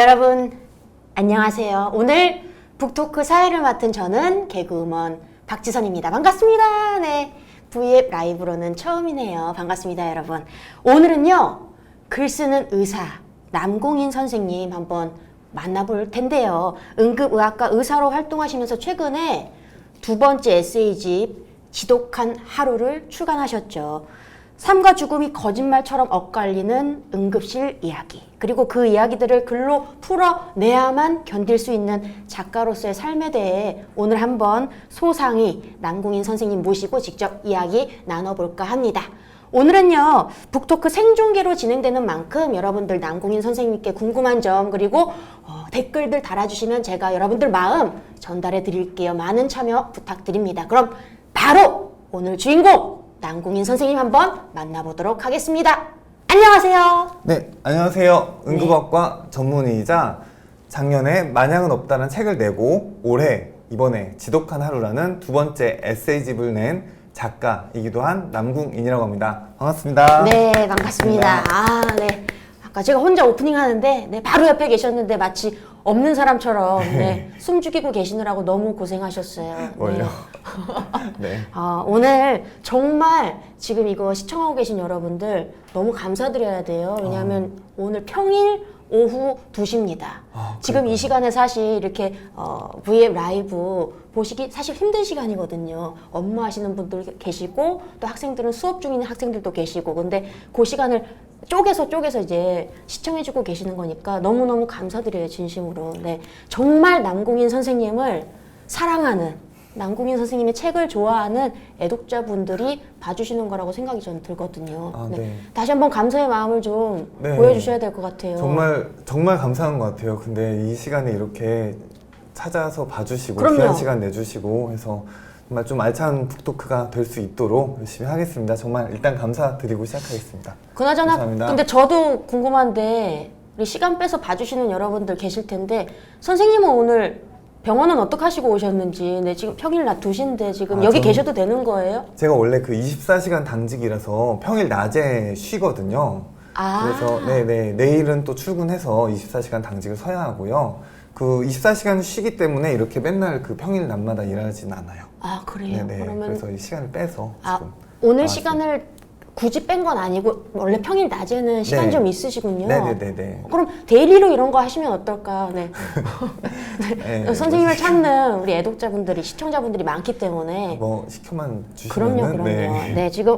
여러분 안녕하세요. 오늘 북토크 사회를 맡은 저는 개그우먼 박지선입니다. 반갑습니다. 네, V앱 라이브로는 처음이네요. 반갑습니다, 여러분. 오늘은요, 글 쓰는 의사 남공인 선생님 한번 만나볼 텐데요. 응급의학과 의사로 활동하시면서 최근에 두 번째 에세이집 지독한 하루를 출간하셨죠. 삶과 죽음이 거짓말처럼 엇갈리는 응급실 이야기, 그리고 그 이야기들을 글로 풀어내야만 견딜 수 있는 작가로서의 삶에 대해 오늘 한번 소상히 남공인 선생님 모시고 직접 이야기 나눠볼까 합니다. 오늘은요, 북토크 생중계로 진행되는 만큼 여러분들 남공인 선생님께 궁금한 점, 그리고 댓글들 달아주시면 제가 여러분들 마음 전달해 드릴게요. 많은 참여 부탁드립니다. 그럼 바로 오늘 주인공 남공인 선생님 한번 만나보도록 하겠습니다. 안녕하세요. 네, 안녕하세요. 응급학과 전문의이자 작년에 만약은 없다는 책을 내고 올해 이번에 지독한 하루라는 두 번째 에세이집을 낸 작가이기도 한 남궁인이라고 합니다. 반갑습니다. 네, 반갑습니다. 네. 아까 제가 혼자 오프닝 하는데 바로 옆에 계셨는데 마치 없는 사람처럼 숨 죽이고 계시느라고 너무 고생하셨어요. 뭘요? 네. 오늘 정말 지금 이거 시청하고 계신 여러분들 너무 감사드려야 돼요. 왜냐하면 오늘 평일 오후 2시입니다. 지금 이 시간에 사실 이렇게 V앱 라이브 보시기 사실 힘든 시간이거든요. 업무하시는 분들 계시고 또 학생들은 수업 중인 학생들도 계시고, 근데 그 시간을 쪼개서 이제 시청해주고 계시는 거니까 너무너무 감사드려요, 진심으로. 네, 정말 남공인 선생님을 사랑하는, 남공인 선생님의 책을 좋아하는 애독자분들이 봐주시는 거라고 생각이 저는 들거든요. 네. 다시 한번 감사의 마음을 좀 보여주셔야 될 것 같아요. 정말 감사한 것 같아요. 근데 이 시간에 이렇게 찾아서 봐주시고 그럼요. 귀한 시간 내주시고 해서 정말 좀 알찬 북토크가 될 수 있도록 열심히 하겠습니다. 정말 일단 감사드리고 시작하겠습니다. 그나저나 감사합니다. 근데 저도 궁금한데 우리 시간 빼서 봐주시는 여러분들 계실 텐데 선생님은 오늘 병원은 어떻게 하시고 오셨는지. 지금 평일 낮 2시인데 지금 여기 계셔도 되는 거예요? 제가 원래 그 24시간 당직이라서 평일 낮에 쉬거든요. 그래서 내일은 또 출근해서 24시간 당직을 서야 하고요. 그 24시간 쉬기 때문에 이렇게 맨날 그 평일 낮마다 일하진 않아요. 그래요? 그러면 그래서 이 시간을 빼서 지금 오늘 시간을 굳이 뺀 건 아니고 원래 평일 낮에는 시간 좀 있으시군요. 네네네. 그럼 데일리로 이런 거 하시면 어떨까? 선생님을 찾는 우리 애독자분들이, 시청자분들이 많기 때문에 뭐 시켜만 주시면 그럼요. 네, 지금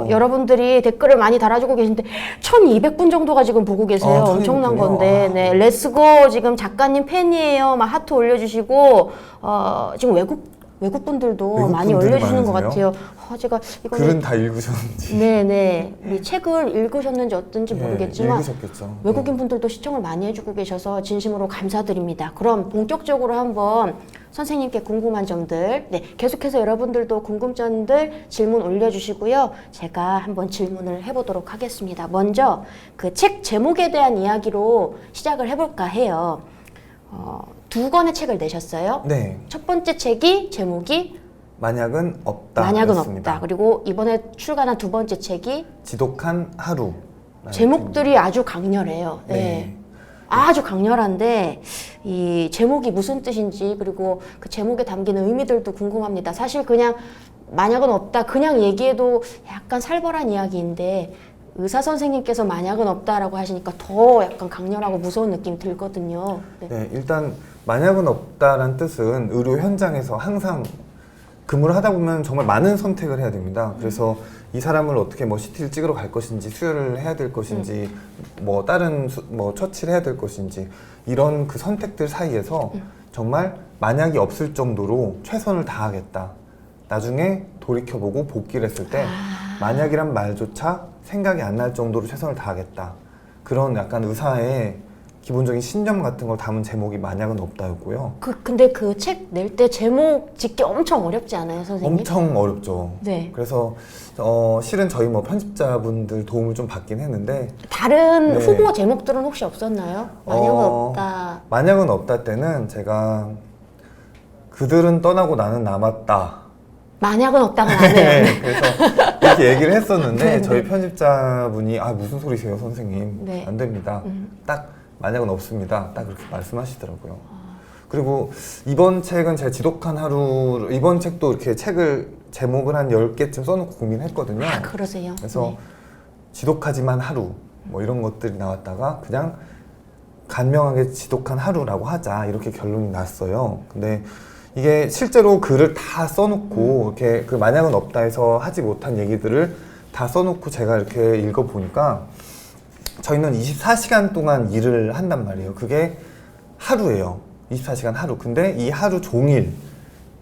여러분들이 댓글을 많이 달아주고 계신데 1200분 정도가 지금 보고 계세요. 엄청난 건데. 네, 렛츠고 지금 작가님 팬이에요. 막 하트 올려주시고 지금 외국 분들도 많이 올려주시는 것 같아요. 제가 글은 다 읽으셨는지. 네네. 우리 책을 읽으셨는지 어떤지 모르겠지만 읽으셨겠죠. 외국인 분들도 시청을 많이 해주고 계셔서 진심으로 감사드립니다. 그럼 본격적으로 한번 선생님께 궁금한 점들, 계속해서 여러분들도 궁금점들 질문 올려주시고요. 제가 한번 질문을 해보도록 하겠습니다. 먼저 그 책 제목에 대한 이야기로 시작을 해볼까 해요. 두 권의 책을 내셨어요. 네. 첫 번째 책이 제목이 만약은 없다. 만약은 없다. 그리고 이번에 출간한 두 번째 책이 지독한 하루. 제목들이 아주 강렬해요. 네. 아주 강렬한데 이 제목이 무슨 뜻인지, 그리고 그 제목에 담기는 의미들도 궁금합니다. 사실 그냥 만약은 없다 그냥 얘기해도 약간 살벌한 이야기인데 의사 선생님께서 만약은 없다라고 하시니까 더 약간 강렬하고 무서운 느낌이 들거든요. 네, 일단 만약은 없다란 뜻은 의료 현장에서 항상 근무를 하다 보면 정말 많은 선택을 해야 됩니다. 그래서 이 사람을 어떻게 뭐 CT를 찍으러 갈 것인지, 수혈을 해야 될 것인지, 뭐 다른 처치를 해야 될 것인지, 이런 그 선택들 사이에서 정말 만약이 없을 정도로 최선을 다하겠다. 나중에 돌이켜보고 복귀를 했을 때 만약이란 말조차 생각이 안 날 정도로 최선을 다하겠다. 그런 약간 의사의 기본적인 신념 같은 걸 담은 제목이 만약은 없다였고요. 근데 그 책 낼 때 제목 짓기 엄청 어렵지 않아요, 선생님? 엄청 어렵죠. 네. 그래서 실은 저희 뭐 편집자분들 도움을 좀 받긴 했는데 다른 후보 제목들은 혹시 없었나요? 만약은 없다. 만약은 없다 때는 제가 그들은 떠나고 나는 남았다. 만약은 없다가 나네요. 그래서 이렇게 얘기를 했었는데 저희 편집자분이 무슨 소리세요 선생님. 안 됩니다. 딱 만약은 없습니다. 딱 그렇게 말씀하시더라고요. 그리고 이번 책은 제 지독한 하루, 이번 책도 이렇게 책을 제목을 한 10개쯤 써놓고 고민했거든요. 아, 그러세요? 그래서 네. 지독하지만 하루 뭐 이런 것들이 나왔다가 그냥 간명하게 지독한 하루라고 하자 이렇게 결론이 났어요. 근데 이게 실제로 글을 다 써놓고 이렇게 그 만약은 없다 해서 하지 못한 얘기들을 다 써놓고 제가 이렇게 읽어보니까 저희는 24시간 동안 일을 한단 말이에요. 그게 하루예요. 24시간 하루. 근데 이 하루 종일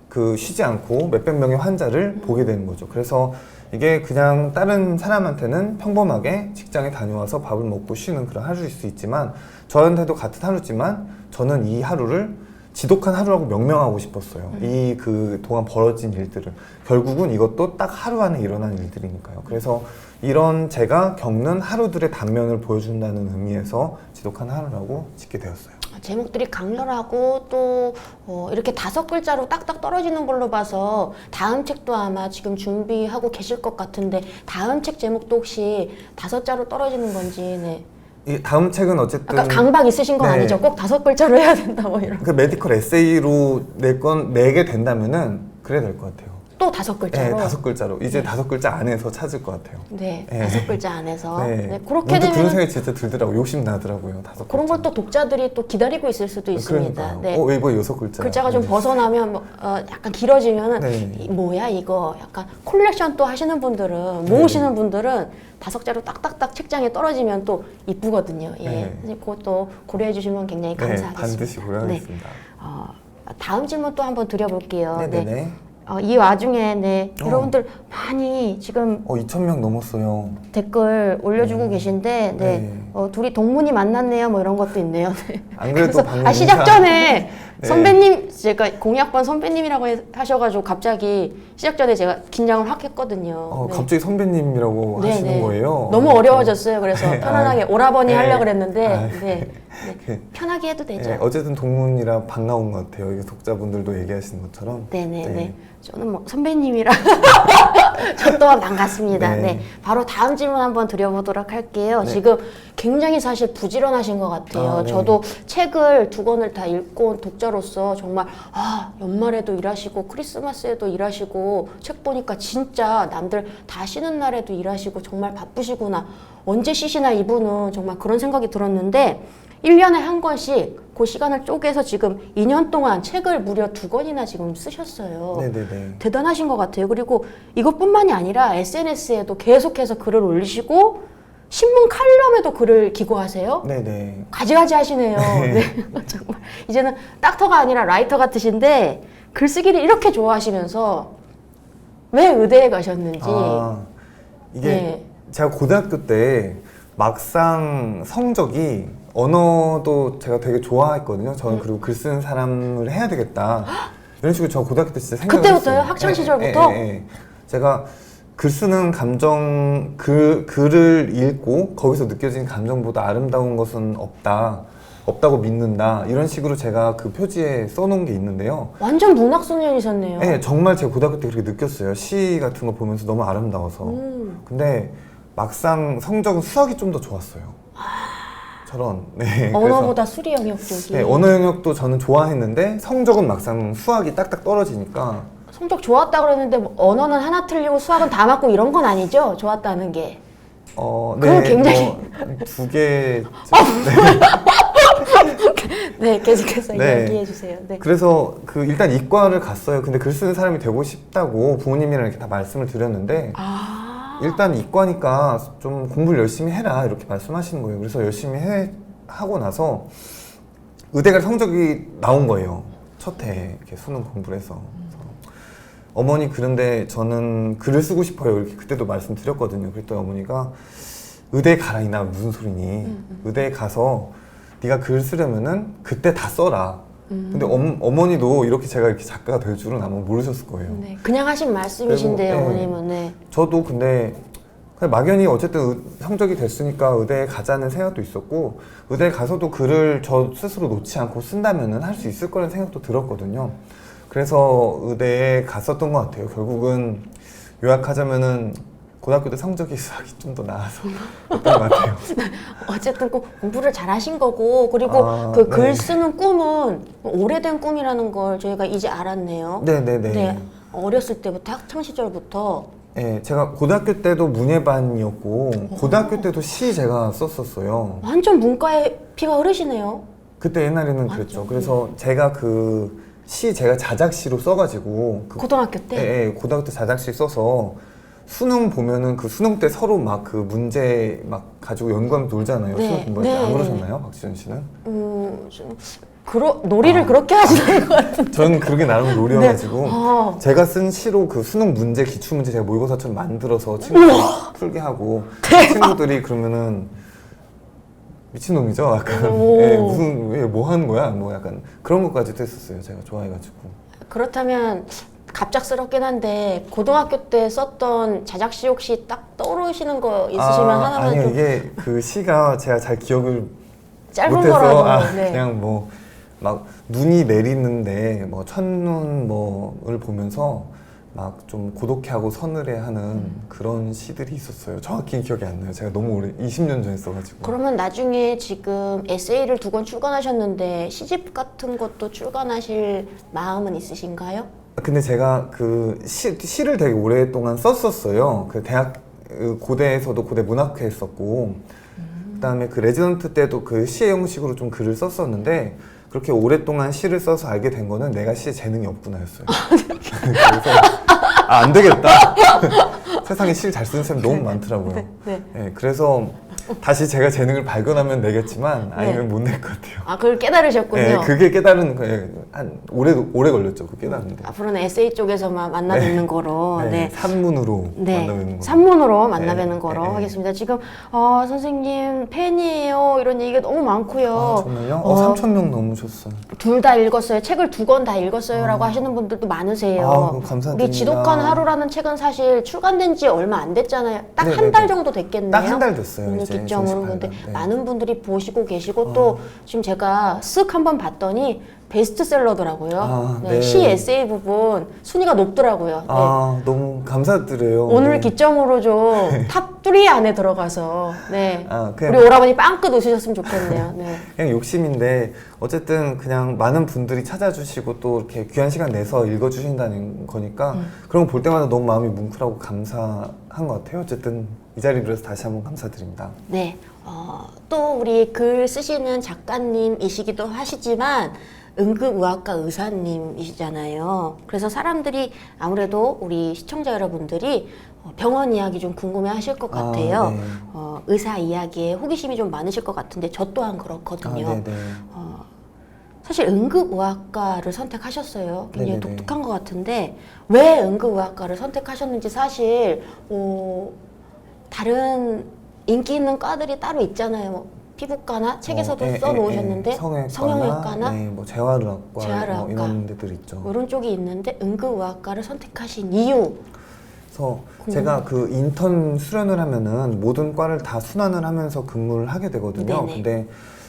그 쉬지 않고 몇백 명의 환자를 보게 되는 거죠. 그래서 이게 그냥 다른 사람한테는 평범하게 직장에 다녀와서 밥을 먹고 쉬는 그런 하루일 수 있지만 저한테도 같은 하루지만 저는 이 하루를 지독한 하루라고 명명하고 싶었어요. 이 그 동안 벌어진 일들을. 결국은 이것도 딱 하루 안에 일어난 일들이니까요. 그래서 이런 제가 겪는 하루들의 단면을 보여준다는 의미에서 지독한 하루라고 짓게 되었어요. 제목들이 강렬하고 또 이렇게 5글자로 딱딱 떨어지는 걸로 봐서 다음 책도 아마 지금 준비하고 계실 것 같은데 다음 책 제목도 혹시 5자로 떨어지는 건지. 네. 이 다음 책은 어쨌든 아까 강박 있으신 건 네. 아니죠? 꼭 5글자로 해야 된다 뭐 이런. 그 메디컬 에세이로 내게 된다면은 그래야 될 것 같아요. 또 5글자로? 네, 5글자로. 이제 5글자 안에서 찾을 것 같아요. 네, 네. 5글자 안에서. 네. 네, 그렇게 문득 되면 그런 생각이 진짜 들더라고요. 욕심 나더라고요. 5글자. 그런 걸 또 독자들이 또 기다리고 있을 수도 있습니다. 그러니까요. 네. 왜 이거 6글자? 글자가 좀 벗어나면 약간 길어지면은 네. 뭐야 이거 약간 콜렉션 또 하시는 분들은 모으시는 분들은 5자로 딱딱딱 책장에 떨어지면 또 이쁘거든요. 예. 네. 그것도 고려해 주시면 굉장히 네, 감사하겠습니다. 반드시 고려하겠습니다. 다음 질문 또 한번 드려볼게요. 네네네. 이 와중에 여러분들 많이 지금 2,000명 넘었어요. 댓글 올려주고 계신데 네. 둘이 동문이 만났네요 뭐 이런 것도 있네요. 네. 안 그래도 방금 시작 전에 네. 선배님 제가 공약번 선배님이라고 하셔가지고 갑자기 시작 전에 제가 긴장을 확 했거든요. 네. 갑자기 선배님이라고 네, 하시는 네. 거예요. 너무 어려워졌어요. 그래서 네, 편안하게 아유. 오라버니 네. 하려고 그랬는데 아유. 네. 네. 편하게 해도 되죠. 네, 어쨌든 동문이라 반가운 것 같아요. 이게 독자분들도 얘기하시는 것처럼. 네네네. 저는 뭐 선배님이라 저 또한 반갑습니다. 네. 네. 바로 다음 질문 한번 드려보도록 할게요. 네. 지금 굉장히 사실 부지런하신 것 같아요. 네. 저도 책을 2권을 다 읽고 온 독자로서 정말 연말에도 일하시고 크리스마스에도 일하시고 책 보니까 진짜 남들 다 쉬는 날에도 일하시고 정말 바쁘시구나. 언제 쉬시나 이분은 정말 그런 생각이 들었는데 1년에 한 권씩 그 시간을 쪼개서 지금 2년 동안 책을 무려 2권이나 지금 쓰셨어요. 네네네. 대단하신 것 같아요. 그리고 이것뿐만이 아니라 SNS에도 계속해서 글을 올리시고 신문 칼럼에도 글을 기고하세요. 네네. 가지가지 하시네요. 네. 정말 이제는 닥터가 아니라 라이터 같으신데 글쓰기를 이렇게 좋아하시면서 왜 의대에 가셨는지. 이게 네. 제가 고등학교 때 막상 성적이 언어도 제가 되게 좋아했거든요. 저는 그리고 글 쓰는 사람을 해야 되겠다. 이런 식으로 저 고등학교 때 진짜 생각을 그때부터요? 했어요. 학창 시절부터? 제가 글 쓰는 감정, 글을 읽고 거기서 느껴진 감정보다 아름다운 것은 없다고 믿는다. 이런 식으로 제가 그 표지에 써놓은 게 있는데요. 완전 문학 소년이셨네요. 네, 정말 제가 고등학교 때 그렇게 느꼈어요. 시 같은 거 보면서 너무 아름다워서. 근데 막상 성적은 수학이 좀 더 좋았어요. 저런. 네. 언어보다 수리 영역 쪽이. 네, 언어 영역도 저는 좋아했는데 성적은 막상 수학이 딱딱 떨어지니까. 성적 좋았다 그랬는데 뭐 언어는 하나 틀리고 수학은 다 맞고 이런 건 아니죠? 좋았다는 게. 그건 굉장히- 두 개. 네, 계속해서 네. 이야기해 주세요. 네. 그래서 일단 이과를 갔어요. 근데 글 쓰는 사람이 되고 싶다고 부모님이랑 이렇게 다 말씀을 드렸는데 일단 이과니까 좀 공부를 열심히 해라 이렇게 말씀하시는 거예요. 그래서 열심히 하고 나서 의대가 성적이 나온 거예요. 첫 해 이렇게 수능 공부를 해서. 그래서 어머니 그런데 저는 글을 쓰고 싶어요. 이렇게 그때도 말씀드렸거든요. 그랬더니 어머니가 의대 가라 이나 무슨 소리니. 의대에 가서 네가 글 쓰려면은 그때 다 써라. 근데 어머니도 이렇게 제가 이렇게 작가가 될 줄은 아마 모르셨을 거예요. 네, 그냥 하신 말씀이신데요, 그리고, 어머님은. 네. 저도 근데 그냥 막연히 어쨌든 성적이 됐으니까 의대에 가자는 생각도 있었고 의대에 가서도 글을 저 스스로 놓지 않고 쓴다면은 할 수 있을 거라는 생각도 들었거든요. 그래서 의대에 갔었던 것 같아요. 결국은 요약하자면은 고등학교 때 성적이 수학이 좀 더 나아서 그랬던 것 같아요. 어쨌든 꼭 공부를 잘 하신 거고, 그리고 그 네. 글 쓰는 꿈은 오래된 꿈이라는 걸 저희가 이제 알았네요. 네네네. 네, 어렸을 때부터, 학창 시절부터. 네, 제가 고등학교 때도 문예반이었고 고등학교 때도 시 제가 썼었어요. 완전 문과에 피가 흐르시네요. 그때 옛날에는 그랬죠. 그래서 제가 그 시 제가 자작시로 써가지고 고등학교 때? 예, 고등학교 때 자작시 써서 수능 보면은 그 수능 때 서로 막 그 문제 막 가지고 연구하면서 놀잖아요. 네, 수능 공부할 때 네. 안 그러셨나요, 박지현 씨는? 좀 놀이를 그렇게 하시는 것 같은데. 저는 그게 나름 놀이여가지고 아. 제가 쓴 시로 그 수능 문제 기출 문제 제가 모의고사처럼 만들어서 친구들 풀게 하고 친구들이 그러면은 미친놈이죠, 약간. 오. 예, 무슨 왜 뭐 하는 거야, 뭐 약간 그런 것까지도 했었어요. 제가 좋아해가지고. 그렇다면 갑작스럽긴 한데 고등학교 때 썼던 자작시 혹시 딱 떠오르시는 거 있으시면 하나만 아니요, 좀 이게 그 시가 제가 잘 기억을 짧은 못해서 거라도. 네. 그냥 뭐 막 눈이 내리는데 뭐 첫눈 뭐를 보면서 막 좀 고독해하고 서늘해하는 그런 시들이 있었어요. 정확히 기억이 안 나요. 제가 너무 오래 20년 전에 써가지고. 그러면 나중에 지금 에세이를 2권 출간하셨는데 시집 같은 것도 출간하실 마음은 있으신가요? 근데 제가 그 시를 되게 오랫동안 썼었어요. 그 대학 고대에서도 고대 문학회 했었고 그다음에 그 레지던트 때도 그 시의 형식으로 좀 글을 썼었는데 그렇게 오랫동안 시를 써서 알게 된 거는 내가 시에 재능이 없구나였어요. 그래서 안 되겠다. 세상에 시 잘 쓰는 사람이 너무 많더라고요. 네. 네, 그래서 다시 제가 재능을 발견하면 내겠지만 아니면 못 낼 것 같아요. 아, 그걸 깨달으셨군요. 네, 그게 깨달은 거예요. 한 오래 걸렸죠. 그 깨달은데. 앞으로는 에세이 쪽에서만 만나뵙는 거로. 네, 산문으로 만나뵙는 거. 산문으로 만나뵙는 네, 거로 네. 하겠습니다. 지금 선생님 팬이에요 이런 얘기가 너무 많고요. 아, 정말요? 3,000명 넘으셨어요. 둘 다 읽었어요. 책을 2권 다 읽었어요라고 하시는 분들도 많으세요. 그럼 감사드립니다. 우리 지독한 하루라는 책은 사실 출간된 지 얼마 안 됐잖아요. 딱 네, 한 네, 달 네. 정도 됐겠네요. 딱 한 달 됐어요. 오늘 이제 기점으로. 정식 근데 발간. 네. 많은 분들이 보시고 계시고 또 지금 제가 쓱 한번 봤더니 베스트셀러더라고요. 네. 시 에세이 부분 순위가 높더라고요. 네. 너무 감사드려요. 오늘 네. 기점으로 좀 탑 3 안에 들어가서 네. 그냥- 우리 오라버니 빵끝 웃으셨으면 좋겠네요. 네. 그냥 욕심인데 어쨌든 그냥 많은 분들이 찾아주시고 또 이렇게 귀한 시간 내서 읽어주신다는 거니까 그런 거 볼 때마다 너무 마음이 뭉클하고 감사한 것 같아요. 어쨌든 이 자리를 빌어서 다시 한번 감사드립니다. 네. 또 우리 글 쓰시는 작가님이시기도 하시지만 응급의학과 의사님이시잖아요. 그래서 사람들이 아무래도 우리 시청자 여러분들이 병원 이야기 좀 궁금해 하실 것 같아요. 네. 의사 이야기에 호기심이 좀 많으실 것 같은데 저 또한 그렇거든요. 네네. 사실 응급의학과를 선택하셨어요. 굉장히 네네네. 독특한 것 같은데 왜 응급의학과를 선택하셨는지 사실 다른 인기 있는 과들이 따로 있잖아요. 뭐 피부과나 책에서도 써놓으셨는데 성형외과나 네, 뭐 재활의학과 재활의학과. 뭐 이런 데들 있죠. 뭐 이런 쪽이 있는데 응급의학과를 선택하신 이유. 그래서 제가 그 인턴 수련을 하면은 모든 과를 다 순환을 하면서 근무를 하게 되거든요. 네네. 근데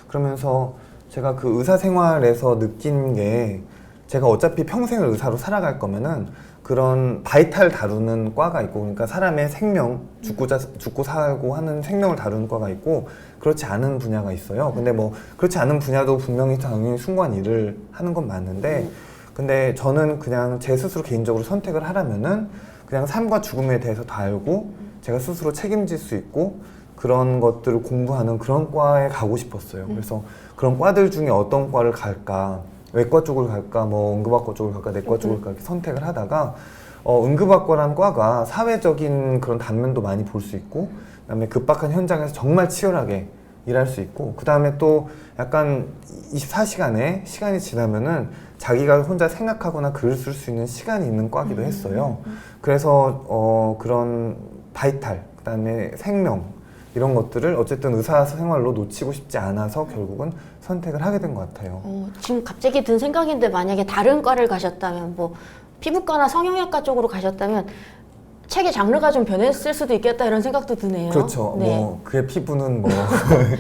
그러면서 제가 그 의사 생활에서 느낀 게 제가 어차피 평생을 의사로 살아갈 거면은 그런 바이탈 다루는 과가 있고 그러니까 사람의 생명, 죽고 살고 하는 생명을 다루는 과가 있고 그렇지 않은 분야가 있어요. 근데 뭐 그렇지 않은 분야도 분명히 당연히 숭고한 일을 하는 건 맞는데 근데 저는 그냥 제 스스로 개인적으로 선택을 하라면은 그냥 삶과 죽음에 대해서 다 알고 제가 스스로 책임질 수 있고 그런 것들을 공부하는 그런 과에 가고 싶었어요. 그래서 그런 과들 중에 어떤 과를 갈까, 외과 쪽을 갈까, 뭐 응급학과 쪽을 갈까, 내과 쪽을 갈까 이렇게 선택을 하다가 응급학과라는 과가 사회적인 그런 단면도 많이 볼 수 있고 그다음에 급박한 현장에서 정말 치열하게 일할 수 있고 그 다음에 또 약간 24시간에 시간이 지나면은 자기가 혼자 생각하거나 글을 쓸 수 있는 시간이 있는 과기도 했어요. 그래서 그런 바이탈, 그 다음에 생명 이런 것들을 어쨌든 의사 생활로 놓치고 싶지 않아서 결국은 선택을 하게 된 것 같아요. 지금 갑자기 든 생각인데 만약에 다른 과를 가셨다면 뭐 피부과나 성형외과 쪽으로 가셨다면 책의 장르가 좀 변했을 수도 있겠다 이런 생각도 드네요. 그렇죠. 네. 뭐 그의 피부는 뭐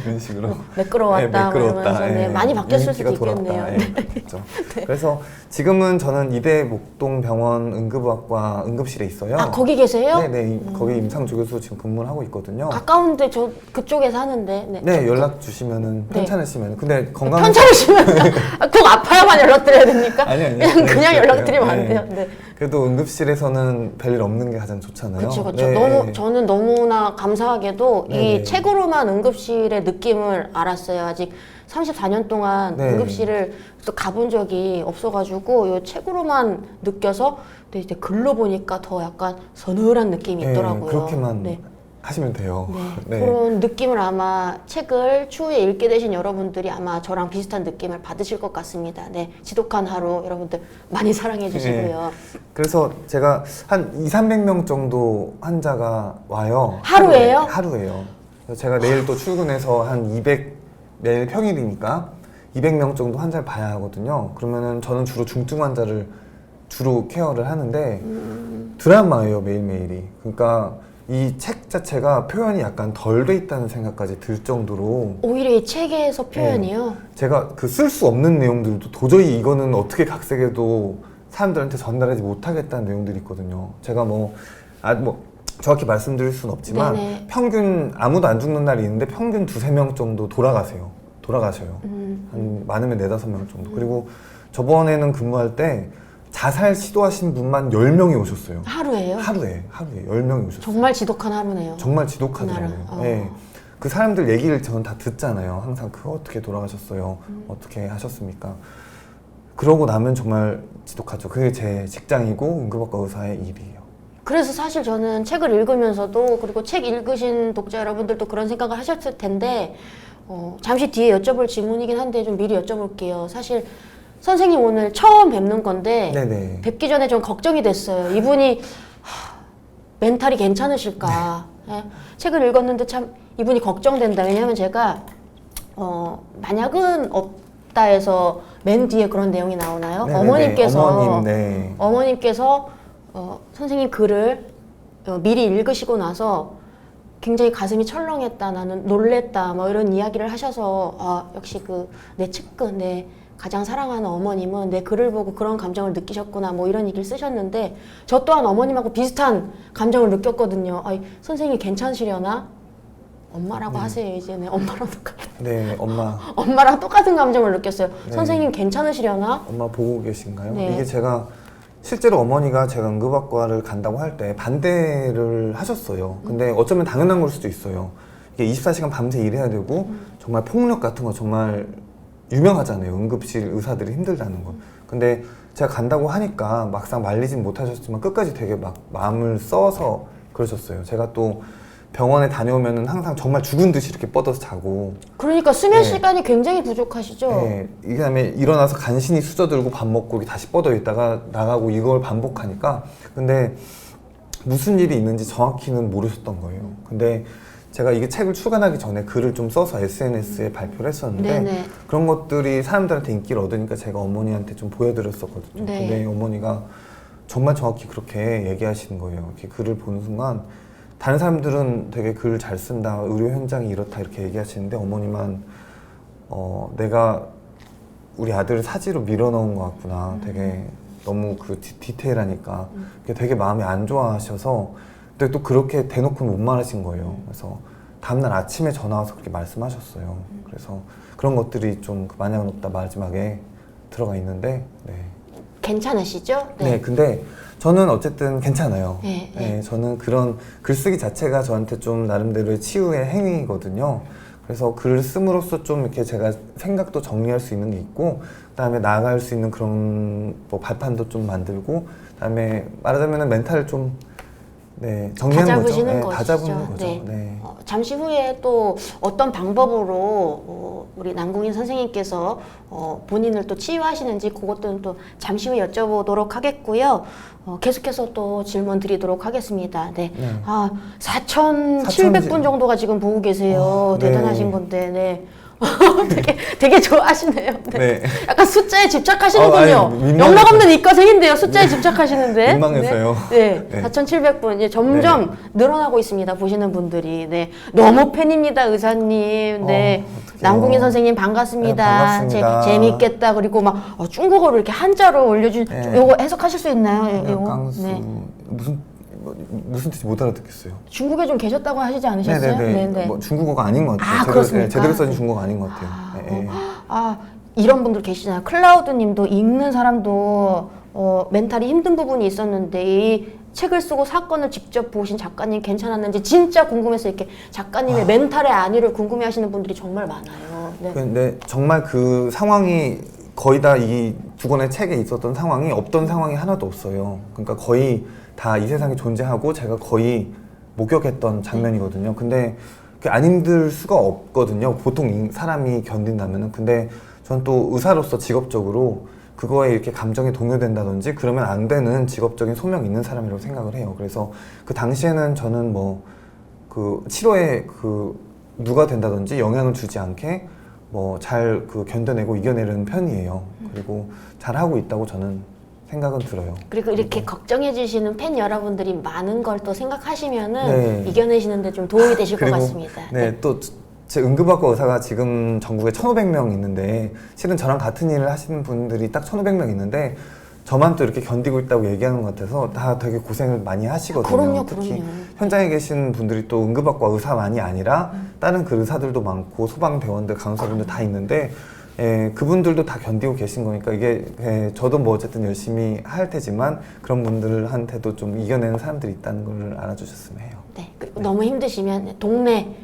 이런 식으로 매끄러웠다, 매끄러웠다. 네, 많이 바뀌었을 수도 윤기가 있겠네요. 돌았다. 그렇죠. 그래서 지금은 저는 이대 목동병원 응급의학과 응급실에 있어요. 아, 거기 계세요? 네네. 거기 임상조 교수 지금 근무를 하고 있거든요. 가까운데 저 그쪽에 사는데. 네, 네, 연락 주시면은 네. 편찮으시면. 근데 건강 편찮으시면 꼭 아파야만 연락드려야 됩니까? 아니 그냥 연락드리면 안 네. 돼요. 네. 그래도 응급실에서는 별일 없는 게 가장 좋잖아요. 그렇죠, 그렇죠. 네. 저는 너무나 감사하게도 네네. 이 책으로만 응급실의 느낌을 알았어요. 아직 34년 동안 네. 응급실을 또 가본 적이 없어가지고 이 책으로만 느껴서 근데 이제 글로 보니까 더 약간 서늘한 느낌이 네, 있더라고요. 그렇게만 네. 하시면 돼요. 네. 그런 느낌을 아마 책을 추후에 읽게 되신 여러분들이 아마 저랑 비슷한 느낌을 받으실 것 같습니다. 네, 지독한 하루 여러분들 많이 사랑해 주시고요. 그래서 제가 한 200~300명 정도 환자가 와요. 하루에요? 하루에요. 그래서 제가 내일 또 출근해서 한 200, 내일 평일이니까 200명 정도 환자를 봐야 하거든요. 그러면은 저는 주로 중증 환자를 주로 케어를 하는데 드라마예요, 매일매일이. 그러니까 이 책 자체가 표현이 약간 덜 돼 있다는 생각까지 들 정도로 오히려 이 책에서 표현이요. 제가 그 쓸 수 없는 내용들도 도저히 이거는 어떻게 각색해도 사람들한테 전달하지 못하겠다는 내용들이 있거든요. 제가 뭐 정확히 말씀드릴 수는 없지만 네네. 평균 아무도 안 죽는 날이 있는데 평균 2~3명 정도 돌아가셔요. 한 많으면 4~5명 정도. 그리고 저번에는 근무할 때 자살 시도하신 분만 10명이 오셨어요. 하루에요? 하루에 10명이 오셨어요. 정말 지독한 하루네요. 정말 지독하더라고요. 그날은. 네. 그 사람들 얘기를 저는 다 듣잖아요. 항상 그 어떻게 돌아가셨어요? 어떻게 하셨습니까? 그러고 나면 정말 지독하죠. 그게 제 직장이고 응급학과 의사의 일이에요. 그래서 사실 저는 책을 읽으면서도 그리고 책 읽으신 독자 여러분들도 그런 생각을 하셨을 텐데 잠시 뒤에 여쭤볼 질문이긴 한데 좀 미리 여쭤볼게요. 사실 선생님 오늘 처음 뵙는 건데 네네. 뵙기 전에 좀 걱정이 됐어요. 이분이 멘탈이 괜찮으실까? 예? 책을 읽었는데 참 이분이 걱정된다. 왜냐하면 제가 만약은 없다에서 맨 뒤에 그런 내용이 나오나요? 네네네. 어머님께서 어머님, 네. 어머님께서 선생님 글을 미리 읽으시고 나서 굉장히 가슴이 철렁했다, 나는 놀랬다, 뭐 이런 이야기를 하셔서 역시 그 내 측근, 내 가장 사랑하는 어머님은 내 글을 보고 그런 감정을 느끼셨구나, 뭐 이런 얘기를 쓰셨는데 저 또한 어머님하고 비슷한 감정을 느꼈거든요. 선생님이 괜찮으시려나? 엄마라고 하세요, 이제는. 엄마랑 똑같은. 네, 엄마랑 똑같은 감정을 느꼈어요. 네. 선생님 괜찮으시려나? 엄마 보고 계신가요? 네. 이게 제가 실제로 어머니가 제가 응급학과를 간다고 할 때 반대를 하셨어요. 근데 어쩌면 당연한 걸 수도 있어요. 이게 24시간 밤새 일해야 되고 정말 폭력 같은 거 정말 유명하잖아요. 응급실 의사들이 힘들다는 건. 근데 제가 간다고 하니까 막상 말리진 못하셨지만 끝까지 되게 막 마음을 써서 그러셨어요. 제가 또 병원에 다녀오면은 항상 정말 죽은 듯이 이렇게 뻗어서 자고. 그러니까 수면 네. 시간이 굉장히 부족하시죠? 네. 이 다음에 일어나서 간신히 수저들고 밥 먹고 이렇게 다시 뻗어 있다가 나가고 이걸 반복하니까. 근데 무슨 일이 있는지 정확히는 모르셨던 거예요. 근데 제가 이게 책을 출간하기 전에 글을 좀 써서 SNS에 발표를 했었는데 네네. 그런 것들이 사람들한테 인기를 얻으니까 제가 어머니한테 좀 보여드렸었거든요. 네. 근데 어머니가 정말 정확히 그렇게 얘기하시는 거예요. 이렇게 글을 보는 순간 다른 사람들은 되게 글 잘 쓴다, 의료 현장이 이렇다 이렇게 얘기하시는데 어머니만 내가 우리 아들을 사지로 밀어넣은 것 같구나. 되게 너무 그 디테일하니까 그게 되게 마음이 안 좋아하셔서 근데 또 그렇게 대놓고는 못 말하신 거예요. 그래서 다음날 아침에 전화 와서 그렇게 말씀하셨어요. 그래서 그런 것들이 좀 그 만약은 없다 마지막에 들어가 있는데 네. 괜찮으시죠? 네, 근데 저는 어쨌든 괜찮아요. 네, 네, 저는 그런 글쓰기 자체가 저한테 좀 나름대로의 치유의 행위거든요. 그래서 글을 씀으로써 좀 이렇게 제가 생각도 정리할 수 있는 게 있고, 그다음에 나아갈 수 있는 그런 뭐 발판도 좀 만들고, 그다음에 말하자면은 멘탈을 좀 정리하는 거죠. 다잡으시는 다 것이죠. 잡는 거죠. 네. 네. 잠시 후에 또 어떤 방법으로 우리 남궁인 선생님께서 본인을 또 치유하시는지 그것들은 또 잠시 후에 여쭤보도록 하겠고요. 계속해서 또 질문 드리도록 하겠습니다. 네. 네. 4,700분 정도가 지금 보고 계세요. 네. 대단하신 건데, 네. 되게 좋아하시네요. 네. 네. 약간 숫자에 집착하시는군요. 아니, 민망해서. 영락 없는 이과생인데요. 숫자에 집착하시는데. 민망해서요. 네. 네. 4,700분. 이제 점점 늘어나고 있습니다. 보시는 분들이. 네. 너무 팬입니다, 의사님. 네. 어떡해요. 남궁인 선생님 반갑습니다. 네, 반갑습니다. 재밌겠다. 그리고 막 중국어로 이렇게 한자로 올려준 네. 요거 해석하실 수 있나요? 요거? 깡수 네. 무슨 뜻인지 못 알아듣겠어요. 중국에 좀 계셨다고 하시지 않으셨어요? 네네네. 뭐 중국어가 아닌 것 같아요. 아, 그렇습니까? 제대로 써진 중국어가 아닌 것 같아요. 네. 이런 분들 계시잖아요. 클라우드 님도 읽는 사람도 멘탈이 힘든 부분이 있었는데 이 책을 쓰고 사건을 직접 보신 작가님 괜찮았는지 진짜 궁금해서 이렇게 작가님의 멘탈의 안위를 궁금해 하시는 분들이 정말 많아요. 네. 근데 정말 그 상황이 거의 다 이 두 권의 책에 있었던 상황이 없던 상황이 하나도 없어요. 그러니까 거의 다 이 세상에 존재하고 제가 거의 목격했던 장면이거든요. 근데 그게 안 힘들 수가 없거든요. 보통 사람이 견딘다면은. 근데 전 또 의사로서 직업적으로 그거에 이렇게 감정이 동요된다든지 그러면 안 되는 직업적인 소명이 있는 사람이라고 생각을 해요. 그래서 그 당시에는 저는 뭐 그 치료에 그 누가 된다든지 영향을 주지 않게 뭐 잘 그 견뎌내고 이겨내는 편이에요. 그리고 잘 하고 있다고 저는 생각은 들어요. 그리고 이렇게 걱정해 주시는 팬 여러분들이 많은 걸 또 생각하시면은 네. 이겨내시는데 좀 도움이 되실 것 그리고 같습니다. 네, 또 제 응급학과 의사가 지금 전국에 1,500명 있는데 실은 저랑 같은 일을 하시는 분들이 딱 1,500명 있는데 저만 또 이렇게 견디고 있다고 얘기하는 것 같아서 다 되게 고생을 많이 하시거든요. 그럼요, 특히 그럼요. 현장에 계신 분들이 또 응급학과 의사만이 아니라 다른 그 의사들도 많고 소방대원들, 간호사분들 다 있는데 예, 그분들도 다 견디고 계신 거니까 이게 예, 저도 뭐 어쨌든 열심히 할 테지만 그런 분들한테도 좀 이겨내는 사람들이 있다는 걸 알아주셨으면 해요. 네. 그리고 너무 힘드시면 동네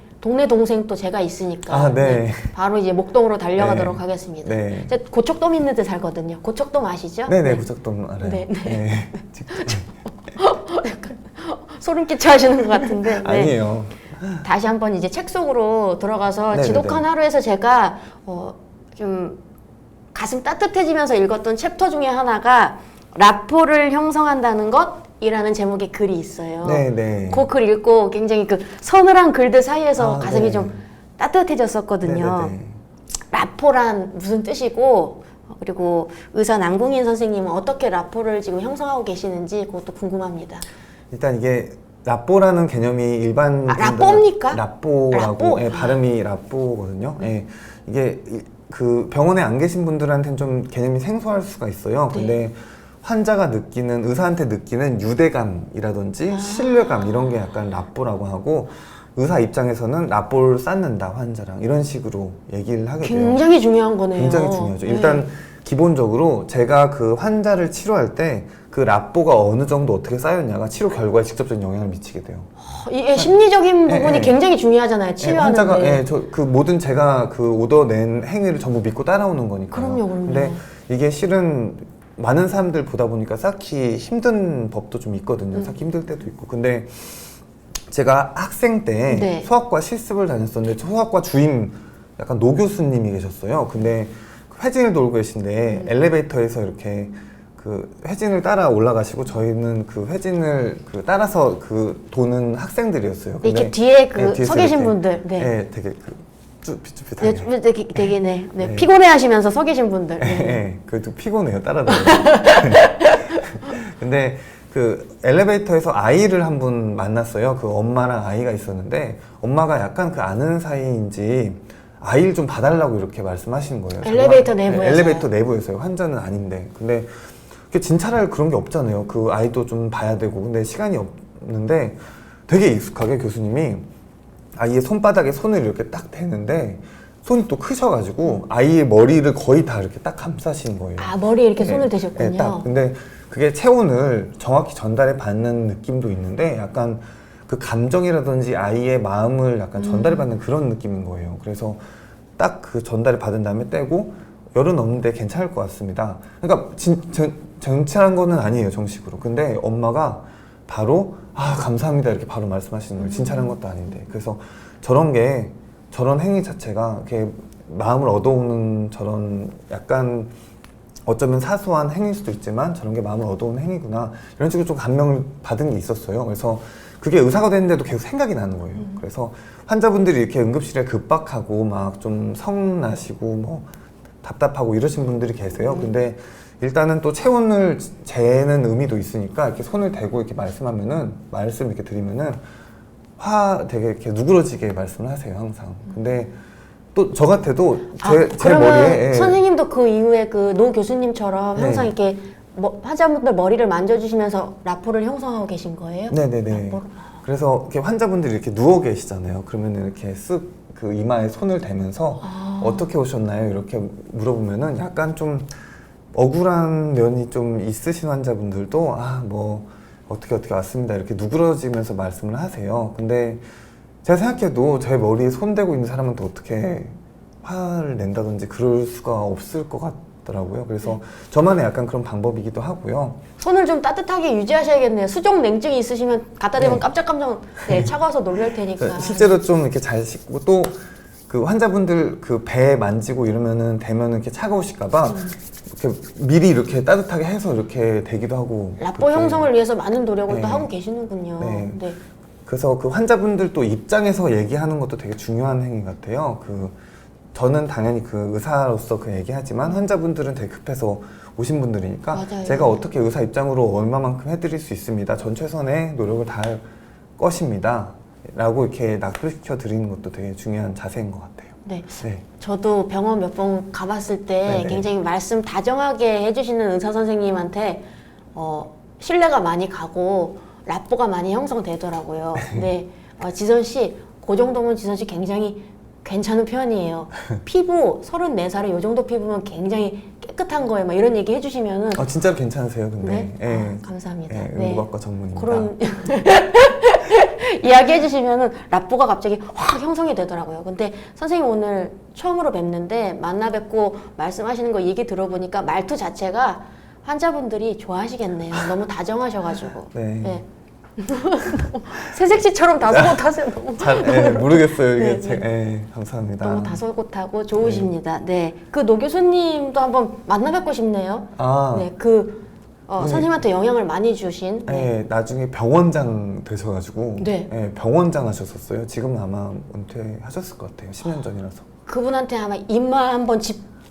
동생 또 제가 있으니까 네. 바로 이제 목동으로 달려가도록 네. 하겠습니다. 네. 제가 고척돔 있는 데 살거든요. 고척돔 아시죠? 네네, 고척돔 알아요. 네, 네. 네. 소름 끼쳐 하시는 것 같은데. 네. 아니에요. 다시 한번 이제 책 속으로 들어가서 네네네. 지독한 하루에서 제가 좀 가슴 따뜻해지면서 읽었던 챕터 중에 하나가 라포를 형성한다는 것이라는 제목의 글이 있어요. 네네. 그 글 읽고 굉장히 그 서늘한 글들 사이에서 가슴이 네. 좀 따뜻해졌었거든요. 네네네. 라포란 무슨 뜻이고 그리고 의사 남궁인 선생님은 어떻게 라포를 지금 형성하고 계시는지 그것도 궁금합니다. 일단 이게 라뽀라는 개념이 일반 라뽀입니까? 라뽀라고 라뽀? 예, 발음이 라뽀거든요. 예, 이게 그 병원에 안 계신 분들한테는 좀 개념이 생소할 수가 있어요. 근데 환자가 느끼는 의사한테 느끼는 유대감이라든지 신뢰감 이런 게 약간 라뽀라고 하고 의사 입장에서는 라뽀를 쌓는다 환자랑 이런 식으로 얘기를 하게 돼요. 굉장히 중요한 거네요. 굉장히 중요하죠. 네. 일단 기본적으로 제가 그 환자를 치료할 때 그 라뽀가 어느 정도 어떻게 쌓였냐가 치료 결과에 직접적인 영향을 미치게 돼요. 이게 심리적인 네, 부분이 네. 굉장히 중요하잖아요. 치료하는데. 환자가 그 모든 제가 그 오더 낸 행위를 전부 믿고 따라오는 거니까요. 그럼요. 근데 이게 실은 많은 사람들 보다 보니까 쌓기 힘든 법도 좀 있거든요. 쌓기 힘들 때도 있고. 근데 제가 학생 때 네. 수학과 실습을 다녔었는데 수학과 주임 약간 노 교수님이 계셨어요. 근데 회진을 돌고 계신데 엘리베이터에서 이렇게 그 회진을 따라 올라가시고 저희는 그 회진을 그 따라서 그 도는 학생들이었어요. 이렇게 뒤에 그 뒤에서 서 계신 이렇게, 분들. 네. 네, 되게 그 쭈삣쭈삣하게. 네, 되게 피곤해 하시면서 서 계신 분들. 네, 네. 네, 그래도 피곤해요 따라다니면. 근데 그 엘리베이터에서 아이를 한 분 만났어요. 그 엄마랑 아이가 있었는데 엄마가 약간 그 아는 사이인지 아이를 좀 봐달라고 이렇게 말씀하시는 거예요. 엘리베이터 네, 내부에서요? 엘리베이터 내부에서요. 환자는 아닌데. 근데 진찰할 그런 게 없잖아요. 그 아이도 좀 봐야 되고. 근데 시간이 없는데 되게 익숙하게 교수님이 아이의 손바닥에 손을 이렇게 딱 대는데 손이 또 크셔가지고 아이의 머리를 거의 다 이렇게 딱 감싸시는 거예요. 아, 머리에 이렇게 네, 손을 대셨군요. 네, 딱. 근데 그게 체온을 정확히 전달해 받는 느낌도 있는데 약간 그 감정이라든지 아이의 마음을 약간 전달해 받는 그런 느낌인 거예요. 그래서 딱 그 전달을 받은 다음에 떼고 열은 없는데 괜찮을 것 같습니다. 그러니까 정찰한 거는 아니에요, 정식으로. 근데 엄마가 바로 감사합니다 이렇게 바로 말씀하시는 거예요. 진찰한 것도 아닌데. 그래서 저런 행위 자체가 이렇게 마음을 얻어오는 저런 약간 어쩌면 사소한 행위일 수도 있지만 저런 게 마음을 얻어오는 행위구나 이런 식으로 좀 감명을 받은 게 있었어요. 그래서 그게 의사가 됐는데도 계속 생각이 나는 거예요. 그래서 환자분들이 이렇게 응급실에 급박하고 막 좀 성나시고 뭐 답답하고 이러신 분들이 계세요. 근데 일단은 또 체온을 재는 의미도 있으니까 이렇게 손을 대고 이렇게 말씀 이렇게 드리면은 되게 이렇게 누그러지게 말씀을 하세요, 항상. 근데 또 저 같아도 제 그러면 머리에 선생님도 그 이후에 그 노 교수님처럼 항상 네. 이렇게 환자분들 머리를 만져주시면서 라포를 형성하고 계신 거예요? 네네네. 라포를? 그래서 이렇게 환자분들이 이렇게 누워 계시잖아요. 그러면 이렇게 쓱 그 이마에 손을 대면서 어떻게 오셨나요? 이렇게 물어보면은 약간 좀 억울한 면이 좀 있으신 환자분들도 뭐 어떻게 왔습니다. 이렇게 누그러지면서 말씀을 하세요. 근데 제가 생각해도 제 머리에 손 대고 있는 사람은 또 어떻게 화를 낸다든지 그럴 수가 없을 것 같더라고요. 그래서 저만의 약간 그런 방법이기도 하고요. 손을 좀 따뜻하게 유지하셔야겠네요. 수족 냉증이 있으시면 갖다 대면 네. 깜짝깜짝 차가워서 놀랄 테니까. 실제로 좀 이렇게 잘 씻고 또 그 환자분들 그 배 만지고 이러면은 대면은 이렇게 차가우실까봐 이렇게 미리 이렇게 따뜻하게 해서 이렇게 대기도 하고. 라포 그렇게. 형성을 위해서 많은 노력을 네. 또 하고 계시는군요. 네. 네. 그래서 그 환자분들 또 입장에서 얘기하는 것도 되게 중요한 행위 같아요. 저는 당연히 그 의사로서 그 얘기하지만 환자분들은 되게 급해서 오신 분들이니까 맞아요. 제가 어떻게 의사 입장으로 얼마만큼 해드릴 수 있습니다. 전 최선의 노력을 다할 것입니다. 라고 이렇게 낙부시켜 드리는 것도 되게 중요한 자세인 것 같아요. 네. 네. 저도 병원 몇 번 가봤을 때 네네. 굉장히 말씀 다정하게 해주시는 의사 선생님한테 신뢰가 많이 가고 라포가 많이 형성되더라고요. 네. 지선 씨, 그 정도면 지선 씨 굉장히 괜찮은 편이에요. 피부 34살에 이 정도 피부면 굉장히 깨끗한 거예요. 막 이런 얘기 해주시면은 진짜로 괜찮으세요, 근데. 네? 예. 감사합니다. 예, 네. 응급학과 전문입니다. 그런 이야기 해주시면은 라포가 갑자기 확 형성이 되더라고요. 근데 선생님 오늘 처음으로 뵙는데 만나 뵙고 말씀하시는 거 얘기 들어보니까 말투 자체가 환자분들이 좋아하시겠네요. 너무 다정하셔가지고. 네. 새색시처럼 다소곳하세요. 모르겠어요. 이게 네, 감사합니다. 너무 다소곳하고 좋으십니다. 네. 그 노 교수님도 한번 만나 뵙고 싶네요. 네. 선생님한테 영향을 많이 주신. 네, 나중에 병원장 되셔가지고 네. 병원장 하셨었어요. 지금은 아마 은퇴하셨을 것 같아요. 10년 전이라서. 그분한테 아마 입만 한번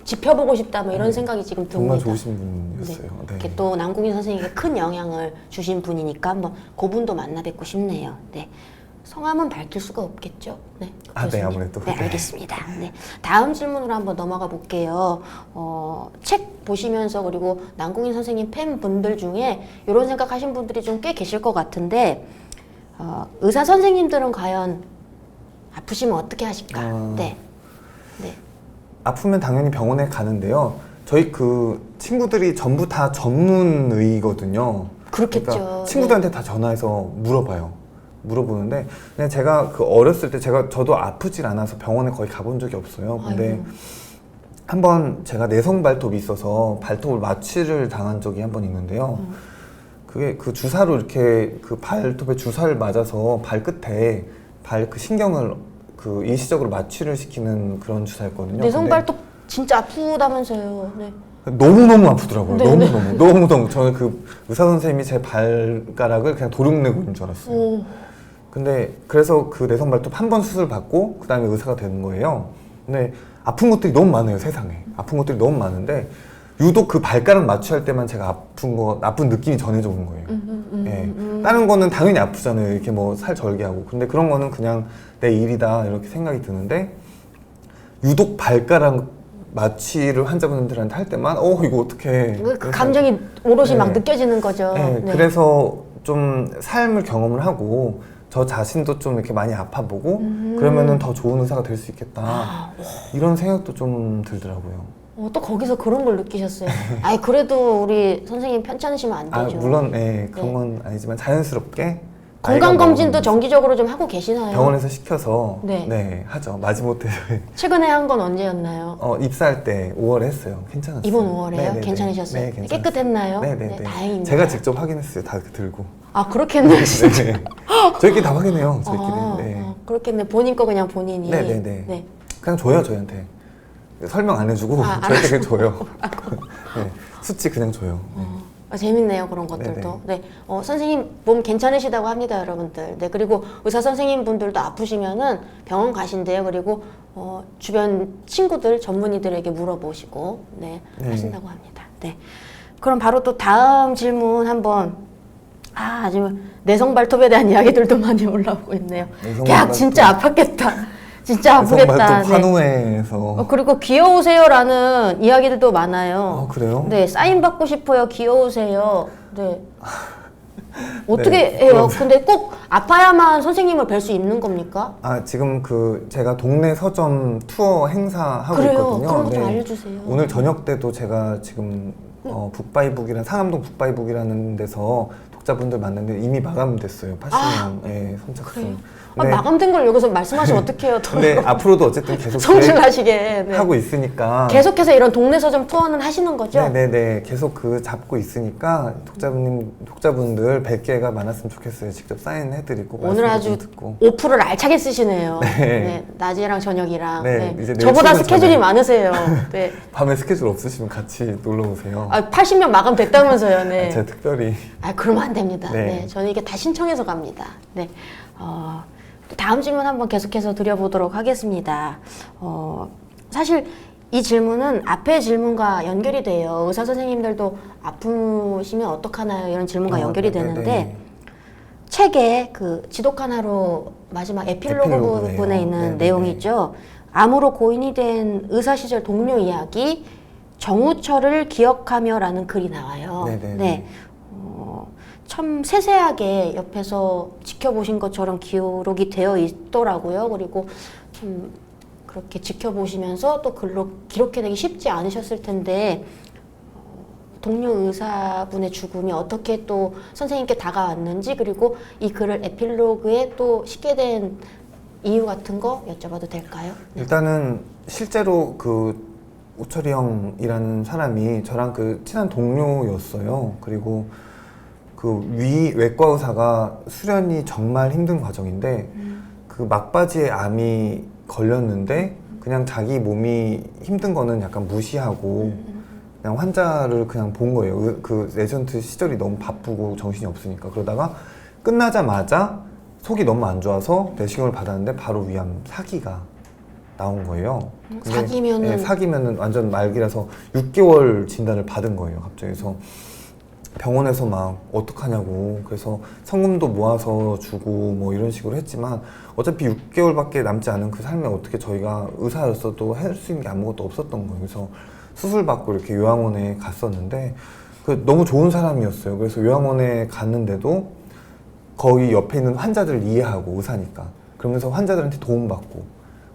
짚혀보고 싶다 뭐 이런 생각이 지금 듭니다. 정말 좋으신 분이었어요. 네. 이렇게 또 남궁인 선생님에게 큰 영향을 주신 분이니까 한번 그분도 만나 뵙고 싶네요. 네. 성함은 밝힐 수가 없겠죠? 네. 네, 아무래도. 네, 알겠습니다. 네. 다음 질문으로 한번 넘어가 볼게요. 책 보시면서 그리고 남궁인 선생님 팬분들 중에 이런 생각하신 분들이 좀 꽤 계실 것 같은데 의사 선생님들은 과연 아프시면 어떻게 하실까? 네. 네. 아프면 당연히 병원에 가는데요. 저희 그 친구들이 전부 다 전문의거든요. 그렇겠죠. 그러니까 친구들한테 다 전화해서 물어보는데 그냥 제가 그 어렸을 때 저도 아프질 않아서 병원에 거의 가본 적이 없어요. 근데 아이고. 한번 제가 내성 발톱이 있어서 발톱을 마취를 당한 적이 한 번 있는데요. 그게 그 주사로 이렇게 그 발톱에 주사를 맞아서 발끝에 그 신경을 그 일시적으로 마취를 시키는 그런 주사였거든요. 내성 발톱 진짜 아프다면서요. 네. 너무너무 아프더라고요. 네, 너무너무. 저는 그 의사 선생님이 제 발가락을 그냥 도둑내고 있는 줄 알았어요. 근데 그래서 그 내성 발톱 한 번 수술 받고 그 다음에 의사가 되는 거예요. 근데 아픈 것들이 너무 많아요, 세상에. 아픈 것들이 너무 많은데 유독 그 발가락 마취할 때만 제가 아픈 느낌이 전해져 오는 거예요. 예. 다른 거는 당연히 아프잖아요. 이렇게 뭐 살 절개하고. 근데 그런 거는 그냥 내 일이다 이렇게 생각이 드는데 유독 발가락 마취를 환자분들한테 할 때만 이거 어떡해. 그 감정이 오롯이 막 네. 느껴지는 거죠. 네, 네. 그래서 좀 삶을 경험을 하고 저 자신도 좀 이렇게 많이 아파보고 그러면은 더 좋은 의사가 될 수 있겠다. 이런 생각도 좀 들더라고요. 또 거기서 그런 걸 느끼셨어요. 아이 그래도 우리 선생님 편찮으시면 안 되죠. 물론 그런 건 아니지만 자연스럽게 건강 검진도 나이가 정기적으로 좀 하고 계시나요? 병원에서 시켜서 네. 하죠. 마지못해 최근에 한 건 언제였나요? 입사할 때 5월에 했어요. 괜찮았어요. 이번 5월에요? 네네네. 괜찮으셨어요? 네, 괜찮았어요. 깨끗했나요? 네네네. 네, 다행입니다. 제가 직접 확인했어요. 다 들고. 그렇겠네요, 진짜. 네. 저희끼리 다 확인해요. 저희끼리. 그렇겠네. 본인 거 그냥 본인이. 네네네. 네. 그냥 줘요, 저희한테. 설명 안 해주고 저희한테 그냥 줘요. 네. 수치 그냥 줘요. 재밌네요, 그런 것들도. 네네. 네. 선생님 몸 괜찮으시다고 합니다, 여러분들. 네. 그리고 의사 선생님 분들도 아프시면은 병원 가신대요. 그리고 주변 친구들, 전문의들에게 물어보시고, 네. 네. 하신다고 합니다. 네. 그럼 바로 또 다음 질문 한번. 지금 내성 발톱에 대한 이야기들도 많이 올라오고 있네요. 내성 야, 발톱. 진짜 아팠겠다. 진짜 아프겠다. 또 환호회에서 그리고 귀여우세요라는 이야기들도 많아요. 그래요? 네, 사인 받고 싶어요. 귀여우세요. 네. 어떻게 네, 해요? 근데 꼭 아파야만 선생님을 뵐 수 있는 겁니까? 지금 제가 동네 서점 투어 행사하고 그래요. 있거든요. 그런 거 좀 네. 알려주세요. 오늘 저녁 때도 제가 지금 북바이북이라는 상암동 북바이북이라는 데서 독자분들 만났는데 이미 마감됐어요. 80명 선착순. 그래요. 네. 마감된 걸 여기서 말씀하시면 어떡해요? 근데 앞으로도 어쨌든 계속 성실하시게. 네. 하고 있으니까 계속해서 이런 동네 서점 투어는 하시는 거죠? 네네네 계속 잡고 있으니까 독자분들 100개가 많았으면 좋겠어요. 직접 사인해드리고 오늘 말씀도 아주 좀 듣고. 오프를 알차게 쓰시네요. 네. 네, 낮이랑 저녁이랑. 네, 네. 이제 내일 저보다 출근 스케줄이 전에. 많으세요. 네. 밤에 스케줄 없으시면 같이 놀러 오세요. 80명 마감됐다면서요. 네. 제가 특별히 그러면 안 됩니다. 네. 네. 저는 이게 다 신청해서 갑니다. 네. 또 다음 질문 한번 계속해서 드려보도록 하겠습니다. 사실 이 질문은 앞의 질문과 연결이 돼요. 의사 선생님들도 아프시면 어떡하나요? 이런 질문과 연결이 되는데 네네. 책에 그 지독한 하루 마지막 에필로그 에필로그네요. 부분에 있는 네네네. 내용이 있죠. 암으로 고인이 된 의사 시절 동료 이야기 정우철을 기억하며라는 글이 나와요. 네네네. 네. 참 세세하게 옆에서 지켜보신 것처럼 기록이 되어 있더라고요. 그리고 좀 그렇게 지켜보시면서 또 글로 기록해내기 쉽지 않으셨을 텐데 동료 의사분의 죽음이 어떻게 또 선생님께 다가왔는지 그리고 이 글을 에필로그에 또 싣게 된 이유 같은 거 여쭤봐도 될까요? 일단은 실제로 우철이 형이라는 사람이 저랑 친한 동료였어요. 그리고 외과 의사가 수련이 정말 힘든 과정인데 막바지에 암이 걸렸는데 그냥 자기 몸이 힘든 거는 약간 무시하고 그냥 환자를 그냥 본 거예요. 레전트 시절이 너무 바쁘고 정신이 없으니까. 그러다가 끝나자마자 속이 너무 안 좋아서 내시경을 받았는데 바로 위암 사기가 나온 거예요. 근데, 사기면은? 네, 사기면은 완전 말기라서 6개월 진단을 받은 거예요. 갑자기. 그래서 병원에서 막 어떡하냐고 그래서 성금도 모아서 주고 뭐 이런 식으로 했지만 어차피 6개월밖에 남지 않은 그 삶에 어떻게 저희가 의사였어도 할 수 있는 게 아무것도 없었던 거예요. 그래서 수술 받고 이렇게 요양원에 갔었는데 너무 좋은 사람이었어요. 그래서 요양원에 갔는데도 거기 옆에 있는 환자들을 이해하고 의사니까 그러면서 환자들한테 도움받고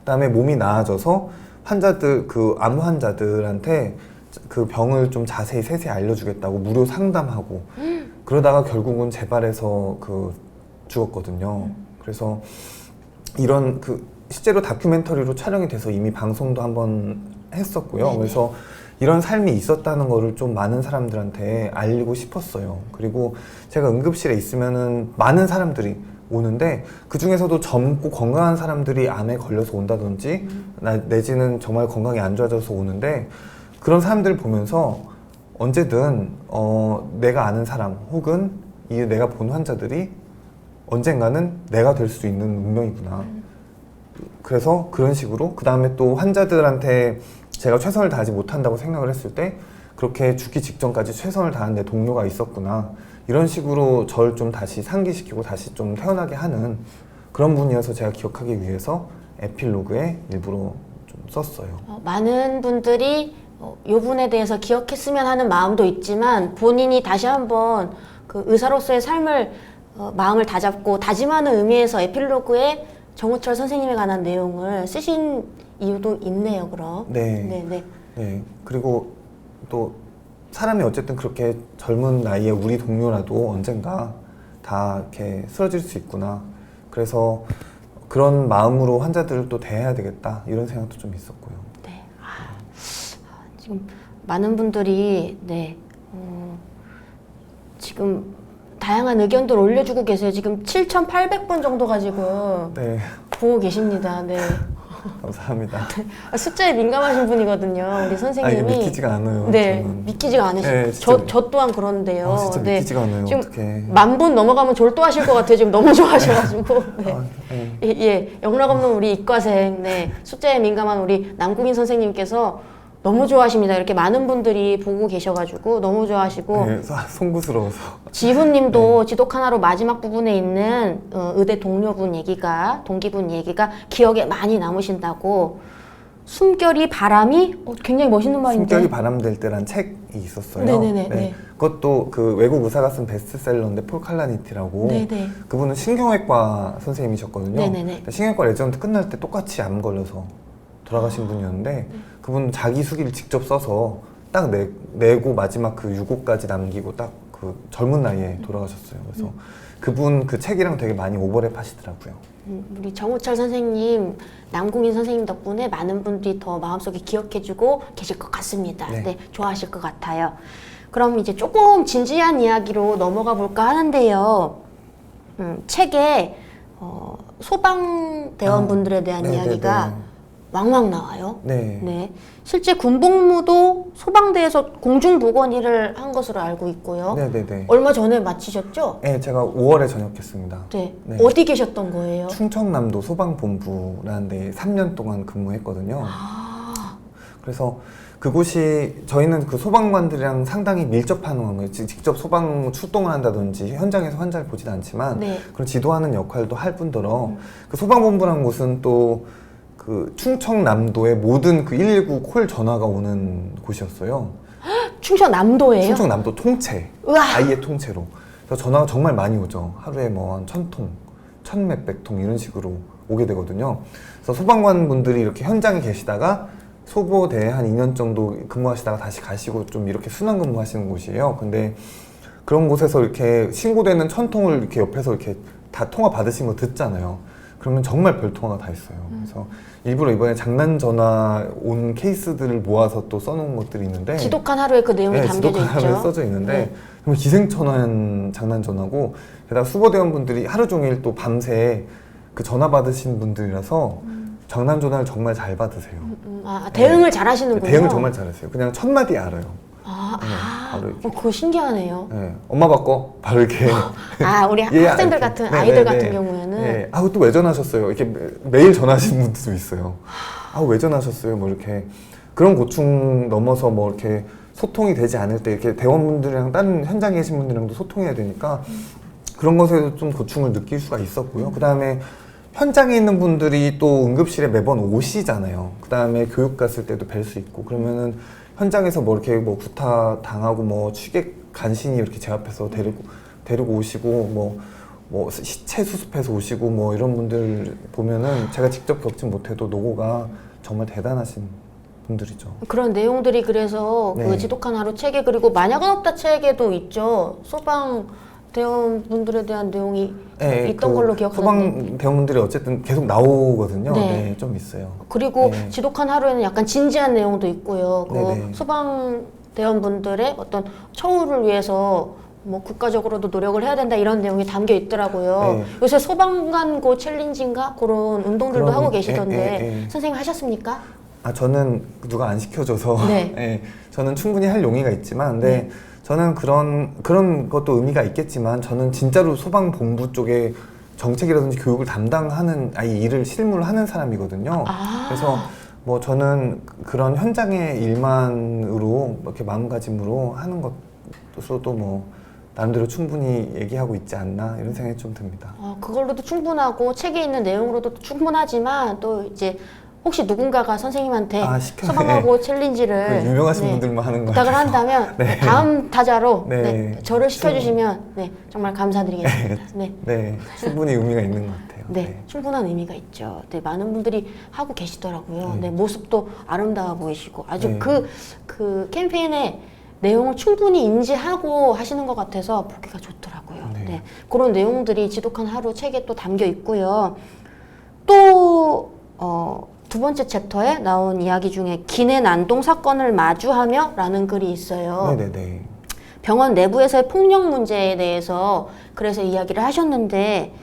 그다음에 몸이 나아져서 환자들 암 환자들한테 그 병을 좀 자세히 세세히 알려주겠다고 무료 상담하고 그러다가 결국은 재발해서 죽었거든요. 그래서 이런 실제로 다큐멘터리로 촬영이 돼서 이미 방송도 한번 했었고요. 네네. 그래서 이런 삶이 있었다는 거를 좀 많은 사람들한테 알리고 싶었어요. 그리고 제가 응급실에 있으면은 많은 사람들이 오는데 그 중에서도 젊고 건강한 사람들이 암에 걸려서 온다든지 내지는 정말 건강이 안 좋아져서 오는데 그런 사람들을 보면서 언제든 내가 아는 사람 혹은 내가 본 환자들이 언젠가는 내가 될 수 있는 운명이구나. 그래서 그런 식으로 그 다음에 또 환자들한테 제가 최선을 다하지 못한다고 생각을 했을 때 그렇게 죽기 직전까지 최선을 다한 내 동료가 있었구나. 이런 식으로 저를 좀 다시 상기시키고 다시 좀 태어나게 하는 그런 분이어서 제가 기억하기 위해서 에필로그에 일부러 좀 썼어요. 많은 분들이 이 분에 대해서 기억했으면 하는 마음도 있지만 본인이 다시 한번 의사로서의 삶을 마음을 다잡고 다짐하는 의미에서 에필로그에 정우철 선생님에 관한 내용을 쓰신 이유도 있네요. 그럼. 네. 네. 그리고 또 사람이 어쨌든 그렇게 젊은 나이에 우리 동료라도 언젠가 다 이렇게 쓰러질 수 있구나. 그래서 그런 마음으로 환자들을 또 대해야 되겠다. 이런 생각도 좀 있었고요. 네. 지금 많은 분들이 지금 다양한 의견들 올려주고 계세요. 지금 7,800분 정도가 지금 네. 보고 계십니다. 네. 감사합니다. 숫자에 민감하신 분이거든요. 우리 아, 이게 선생님이. 믿기지가 않아요. 네, 저는. 믿기지가 않으시죠. 네, 진짜 저 또한 그런데요. 진짜 네. 믿기지가 않아요. 지금 어떡해. 10,000분 넘어가면 졸도하실 것 같아요. 지금 너무 좋아하셔가지고. 네. 아, 네. 예, 영락 없는 우리 이과생, 네, 숫자에 민감한 우리 남궁인 선생님께서 너무 좋아하십니다. 이렇게 많은 분들이 보고 계셔가지고 너무 좋아하시고. 네, 송구스러워서. 지훈님도 지독 하나로 마지막 부분에 있는 의대 동료분 얘기가, 동기분 얘기가 기억에 많이 남으신다고. 숨결이 바람이 굉장히 멋있는 말인데. 숨결이 바람될 때란 책이 있었어요. 네네네. 네. 그것도 그 외국 의사가 쓴 베스트셀러인데 폴 칼라니티라고. 네네. 그분은 신경외과 선생님이셨거든요. 네네네. 신경외과 레지던트 끝날 때 똑같이 암 걸려서 돌아가신 분이었는데 그분은 자기 수기를 직접 써서 딱 내고 마지막 그 유고까지 남기고 딱 그 젊은 나이에 돌아가셨어요. 그래서 그분 그 책이랑 되게 많이 오버랩 하시더라고요. 우리 정우철 선생님, 남궁인 선생님 덕분에 많은 분들이 더 마음속에 기억해주고 계실 것 같습니다. 네. 네, 좋아하실 것 같아요. 그럼 이제 조금 진지한 이야기로 넘어가 볼까 하는데요. 책에 소방대원분들에 대한 네네네. 이야기가 왕왕 나와요. 네. 네. 실제 군복무도 소방대에서 공중보건일을 한 것으로 알고 있고요. 네네네. 얼마 전에 마치셨죠? 네, 제가 5월에 전역했습니다. 네. 네. 어디 계셨던 거예요? 충청남도 소방본부라는 데 3년 동안 근무했거든요. 아, 그래서 그곳이 저희는 그 소방관들이랑 상당히 밀접한 거예요. 직접 소방 출동을 한다든지 현장에서 환자를 보지는 않지만 네. 그런 지도하는 역할도 할 뿐더러 그 소방본부라는 곳은 또 그 충청남도의 모든 그 119 콜 전화가 오는 곳이었어요. 충청남도예요? 충청남도 통째, 우와. 아예 통째로. 그래서 전화가 정말 많이 오죠. 하루에 뭐 한 1,000통, 1,000몇백 통 이런 식으로 오게 되거든요. 그래서 소방관 분들이 이렇게 현장에 계시다가 소보대에 한 2년 정도 근무하시다가 다시 가시고 좀 이렇게 순환 근무하시는 곳이에요. 근데 그런 곳에서 이렇게 신고되는 1,000통을 이렇게 옆에서 이렇게 다 통화 받으신 거 듣잖아요. 그러면 정말 별 통화가 다 있어요. 그래서 일부러 이번에 장난 전화 온 케이스들을 모아서 또 써놓은 것들이 있는데 지독한 하루에 그 내용이 네, 담겨져 지독한 하루에 있죠. 써져 있는데 네. 정말 기생천외한 장난 전화고 게다가 수보대원분들이 하루 종일 또 밤새 그 전화 받으신 분들이라서 장난 전화를 정말 잘 받으세요. 대응을 잘 하시는군요. 대응을 정말 잘하세요. 그냥 첫 마디 알아요. 바로 이렇게. 그거 신기하네요. 네, 엄마 바꿔 바로 이렇게. 우리 예, 학생들 이렇게. 같은 네, 아이들 네, 같은 네. 경우에는 네. 또 왜 전화하셨어요? 이렇게 매일 전화하시는 분들도 있어요. 왜 전화하셨어요? 뭐 이렇게 그런 고충 넘어서 뭐 이렇게 소통이 되지 않을 때 이렇게 대원분들이랑 다른 현장에 계신 분들이랑도 소통해야 되니까 그런 것에도 좀 고충을 느낄 수가 있었고요. 그 다음에 현장에 있는 분들이 또 응급실에 매번 오시잖아요. 그 다음에 교육 갔을 때도 뵐 수 있고 그러면은 현장에서 뭐 이렇게 뭐 구타 당하고 뭐 취객 간신히 이렇게 제 앞에서 데리고 오시고 뭐 시체 수습해서 오시고 뭐 이런 분들 보면은 제가 직접 겪진 못해도 노고가 정말 대단하신 분들이죠. 그런 내용들이 그래서 네. 그 지독한 하루 책에 그리고 만약은 없다 책에도 있죠. 소방 대원분들에 대한 내용이 있던 걸로 기억하는데 소방 대원분들이 어쨌든 계속 나오거든요. 네. 네, 좀 있어요. 그리고 네. 지독한 하루에는 약간 진지한 내용도 있고요. 그 네네. 소방 대원분들의 어떤 처우를 위해서 뭐 국가적으로도 노력을 해야 된다 이런 내용이 담겨 있더라고요. 네. 요새 소방관고 챌린지인가 그런 운동들도 그런, 하고 계시던데 예. 선생님 하셨습니까? 저는 누가 안 시켜줘서 네. 예, 저는 충분히 할 용의가 있지만 근데 저는 그런 것도 의미가 있겠지만 저는 진짜로 소방본부 쪽에 정책이라든지 교육을 담당하는 일을 실무를 하는 사람이거든요. 그래서 뭐 저는 그런 현장의 일만으로 이렇게 마음가짐으로 하는 것으로도 뭐 나름대로 충분히 얘기하고 있지 않나 이런 생각이 좀 듭니다. 그걸로도 충분하고 책에 있는 내용으로도 충분하지만 또 이제 혹시 누군가가 선생님한테 소방하고 챌린지를 유명하신 분들만 하는 거 부탁을 한다면 네. 다음 타자로 네. 저를 시켜주시면 정말 감사드리겠습니다. 네, 충분히 의미가 있는 것 같아요. 네, 충분한 의미가 있죠. 네, 많은 분들이 하고 계시더라고요. 네. 네, 모습도 아름다워 보이시고 아주 네. 그 캠페인의 내용을 충분히 인지하고 하시는 것 같아서 보기가 좋더라고요. 네. 네, 그런 내용들이 지독한 하루 책에 또 담겨 있고요. 또 두 번째 챕터에 나온 이야기 중에 기내 난동 사건을 마주하며 라는 글이 있어요. 네네네. 병원 내부에서의 폭력 문제에 대해서 그래서 이야기를 하셨는데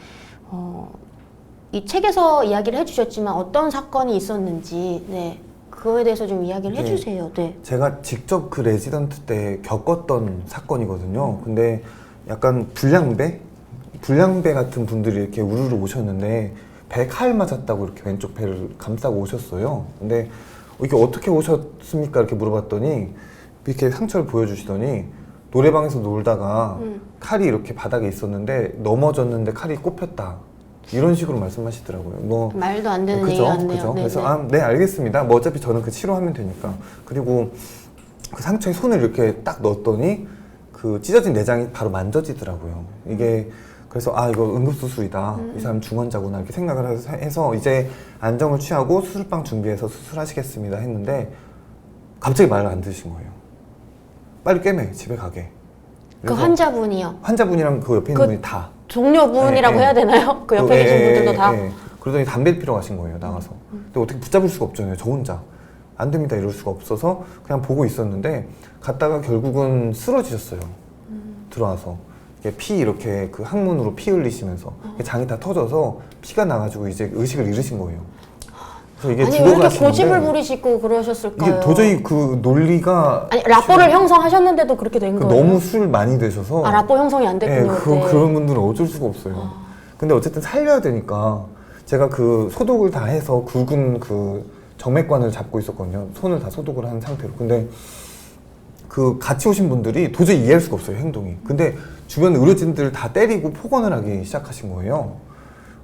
이 책에서 이야기를 해주셨지만 어떤 사건이 있었는지 네 그거에 대해서 좀 이야기를 네. 해주세요. 네. 제가 직접 그 레지던트 때 겪었던 사건이거든요. 근데 약간 불량배 같은 분들이 이렇게 우르르 오셨는데 배 칼 맞았다고 이렇게 왼쪽 배를 감싸고 오셨어요. 근데 이게 어떻게 오셨습니까? 이렇게 물어봤더니 이렇게 상처를 보여주시더니 노래방에서 놀다가 칼이 이렇게 바닥에 있었는데 넘어졌는데 칼이 꼽혔다. 이런 식으로 말씀하시더라고요. 뭐 말도 안 되는 그죠? 얘기 같네요. 그죠? 네, 그래서 네. 네 알겠습니다. 뭐 어차피 저는 그 치료하면 되니까. 그리고 그 상처에 손을 이렇게 딱 넣었더니 그 찢어진 내장이 바로 만져지더라고요. 이게 그래서 이거 응급수술이다. 이 사람 중환자구나 이렇게 생각을 해서 이제 안정을 취하고 수술방 준비해서 수술하시겠습니다 했는데 갑자기 말을 안 들으신 거예요. 빨리 꿰매 집에 가게. 그 그래서 환자분이요. 환자분이랑 그 옆에 있는 분이 다. 동료분이라고 네, 해야 되나요? 그 옆에 계신 분들도 다. 그러더니 담배를 피러 가신 거예요, 나가서. 근데 어떻게 붙잡을 수가 없잖아요, 저 혼자. 안 됩니다, 이럴 수가 없어서 그냥 보고 있었는데, 갔다가 결국은 쓰러지셨어요. 들어와서. 이게 피 이렇게 그 항문으로 피 흘리시면서 장이 다 터져서 피가 나가지고 이제 의식을 잃으신 거예요. 그래서 이게 아니 왜 이렇게 죽어가시는데 고집을 부리시고 그러셨을까요? 이게 도저히 그 논리가 아니 라뽀를 형성하셨는데도 그렇게 된 거예요? 너무 술 많이 드셔서 라뽀 형성이 안 됐군요. 그때. 그런 분들은 어쩔 수가 없어요. 근데 어쨌든 살려야 되니까 제가 그 소독을 다 해서 굵은 그 정맥관을 잡고 있었거든요. 손을 다 소독을 한 상태로. 근데 그 같이 오신 분들이 도저히 이해할 수가 없어요, 행동이. 근데 주변 의료진들 다 때리고 폭언을 하기 시작하신 거예요.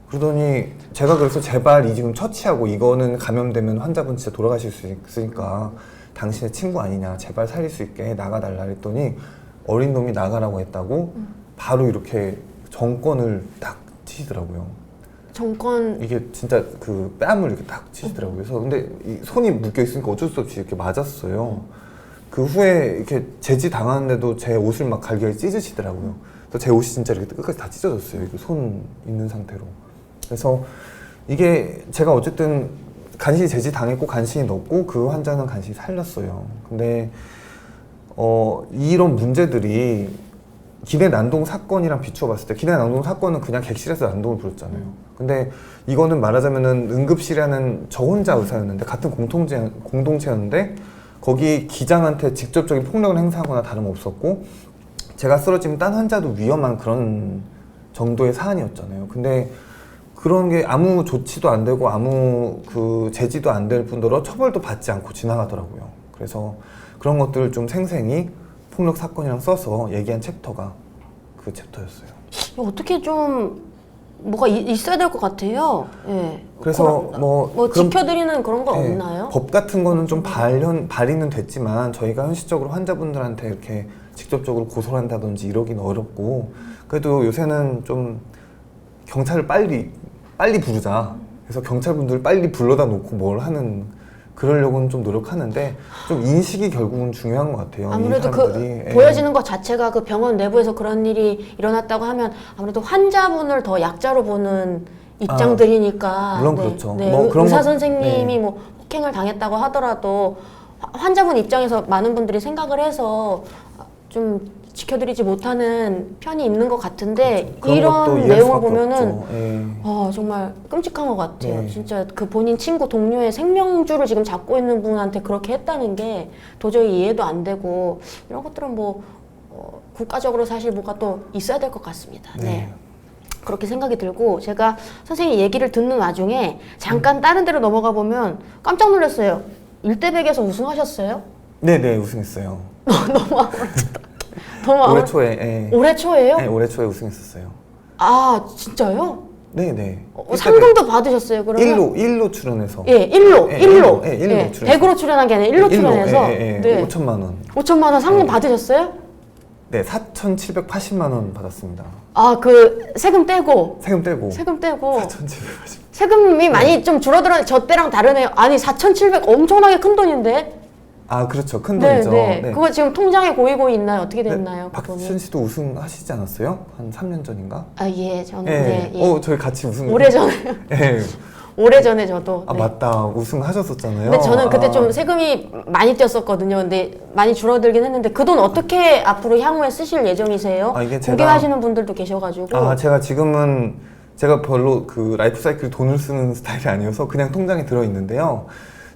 그러더니 제가 그래서 제발 이 지금 처치하고 이거는 감염되면 환자분 진짜 돌아가실 수 있으니까 당신의 친구 아니냐, 제발 살릴 수 있게 나가달라 했더니 어린 놈이 나가라고 했다고 바로 이렇게 정권을 딱 치시더라고요. 정권 이게 진짜 그 뺨을 이렇게 딱 치시더라고요. 그래서 근데 이 손이 묶여 있으니까 어쩔 수 없이 이렇게 맞았어요. 그 후에 이렇게 제지 당하는데도 제 옷을 막 갈기갈기 찢으시더라고요. 그래서 제 옷이 진짜 이렇게 끝까지 다 찢어졌어요. 이렇게 손 있는 상태로. 그래서 이게 제가 어쨌든 간신히 제지 당했고 간신히 넣었고 그 환자는 간신히 살렸어요. 근데 이런 문제들이 기내 난동 사건이랑 비추어 봤을 때 기내 난동 사건은 그냥 객실에서 난동을 부렸잖아요. 근데 이거는 말하자면은 응급실에는 저 혼자 의사였는데 같은 공동체였는데 거기 기장한테 직접적인 폭력을 행사하거나 다름없었고 제가 쓰러지면 딴 환자도 위험한 그런 정도의 사안이었잖아요. 근데 그런 게 아무 조치도 안 되고 아무 그 제지도 안 될 뿐더러 처벌도 받지 않고 지나가더라고요. 그래서 그런 것들을 좀 생생히 폭력 사건이랑 써서 얘기한 챕터가 그 챕터였어요. 어떻게 좀 뭐가 있어야 될 것 같아요. 예. 그래서 뭐 그런- 지켜드리는 그런 거 네, 없나요? 법 같은 거는 좀 발의는 됐지만 저희가 현실적으로 환자분들한테 이렇게 직접적으로 고소를 한다든지 이러긴 어렵고 그래도 요새는 좀 경찰을 빨리 부르자. 그래서 경찰분들 빨리 불러다 놓고 뭘 하는 그러려고는 좀 노력하는데 좀 인식이 결국은 중요한 것 같아요. 아무래도 이 사람들이. 그 보여지는 것 자체가 그 병원 내부에서 그런 일이 일어났다고 하면 아무래도 환자분을 더 약자로 보는 입장들이니까 물론 그렇죠. 네, 뭐 그런 의사 것- 선생님이 네. 뭐 폭행을 당했다고 하더라도 환자분 입장에서 많은 분들이 생각을 해서 좀 지켜드리지 못하는 편이 있는 것 같은데 그런 것도 이런 이해할 내용을 수밖에 보면은 없죠. 예. 정말 끔찍한 것 같아요. 네. 진짜 그 본인 친구 동료의 생명줄을 지금 잡고 있는 분한테 그렇게 했다는 게 도저히 이해도 안 되고 이런 것들은 뭐 국가적으로 사실 뭐가 또 있어야 될 것 같습니다. 네. 그렇게 생각이 들고 제가 선생님 얘기를 듣는 와중에 잠깐 다른 데로 넘어가 보면 깜짝 놀랐어요. 1대100에서 우승하셨어요? 네네 우승했어요. 너무 아무렇지도 너무 올해 아무렇 초에. 예. 올해 초예요? 네, 올해 초에 우승했었어요. 아 진짜요? 네네. 상금도 받으셨어요 그러면? 1로 출연해서. 예, 1로, 예, 1로. 예, 1로 출연해서. 100으로 출연한 게 아니라 1로 출연해서. 네. 5천만 원. 5천만 원 상금 받으셨어요? 네, 4,780만 원 받았습니다. 아, 그 세금 떼고. 세금 떼고. 세금 떼고. 4,780. 세금이 많이 좀 줄어들었는데 저 때랑 다르네요. 아니 4,700 엄청나게 큰 돈인데. 아, 그렇죠. 큰 네, 돈이죠. 네. 그거 지금 통장에 고이고 있나요? 어떻게 됐나요? 그 박지선 돈이? 씨도 우승하시지 않았어요? 한 3년 전인가? 아, 예, 저는 예. 네, 예. 저희 같이 우승. 오래전에 예. 오래전에 저도. 아, 네. 맞다. 우승하셨었잖아요. 근데 저는 그때 아. 좀 세금이 많이 뛰었었거든요. 근데 많이 줄어들긴 했는데 그 돈 어떻게 앞으로 향후에 쓰실 예정이세요? 아, 이게 제가- 공개하시는 분들도 계셔가지고. 제가 지금은 제가 별로 그 라이프 사이클 돈을 쓰는 스타일이 아니어서 그냥 통장에 들어있는데요.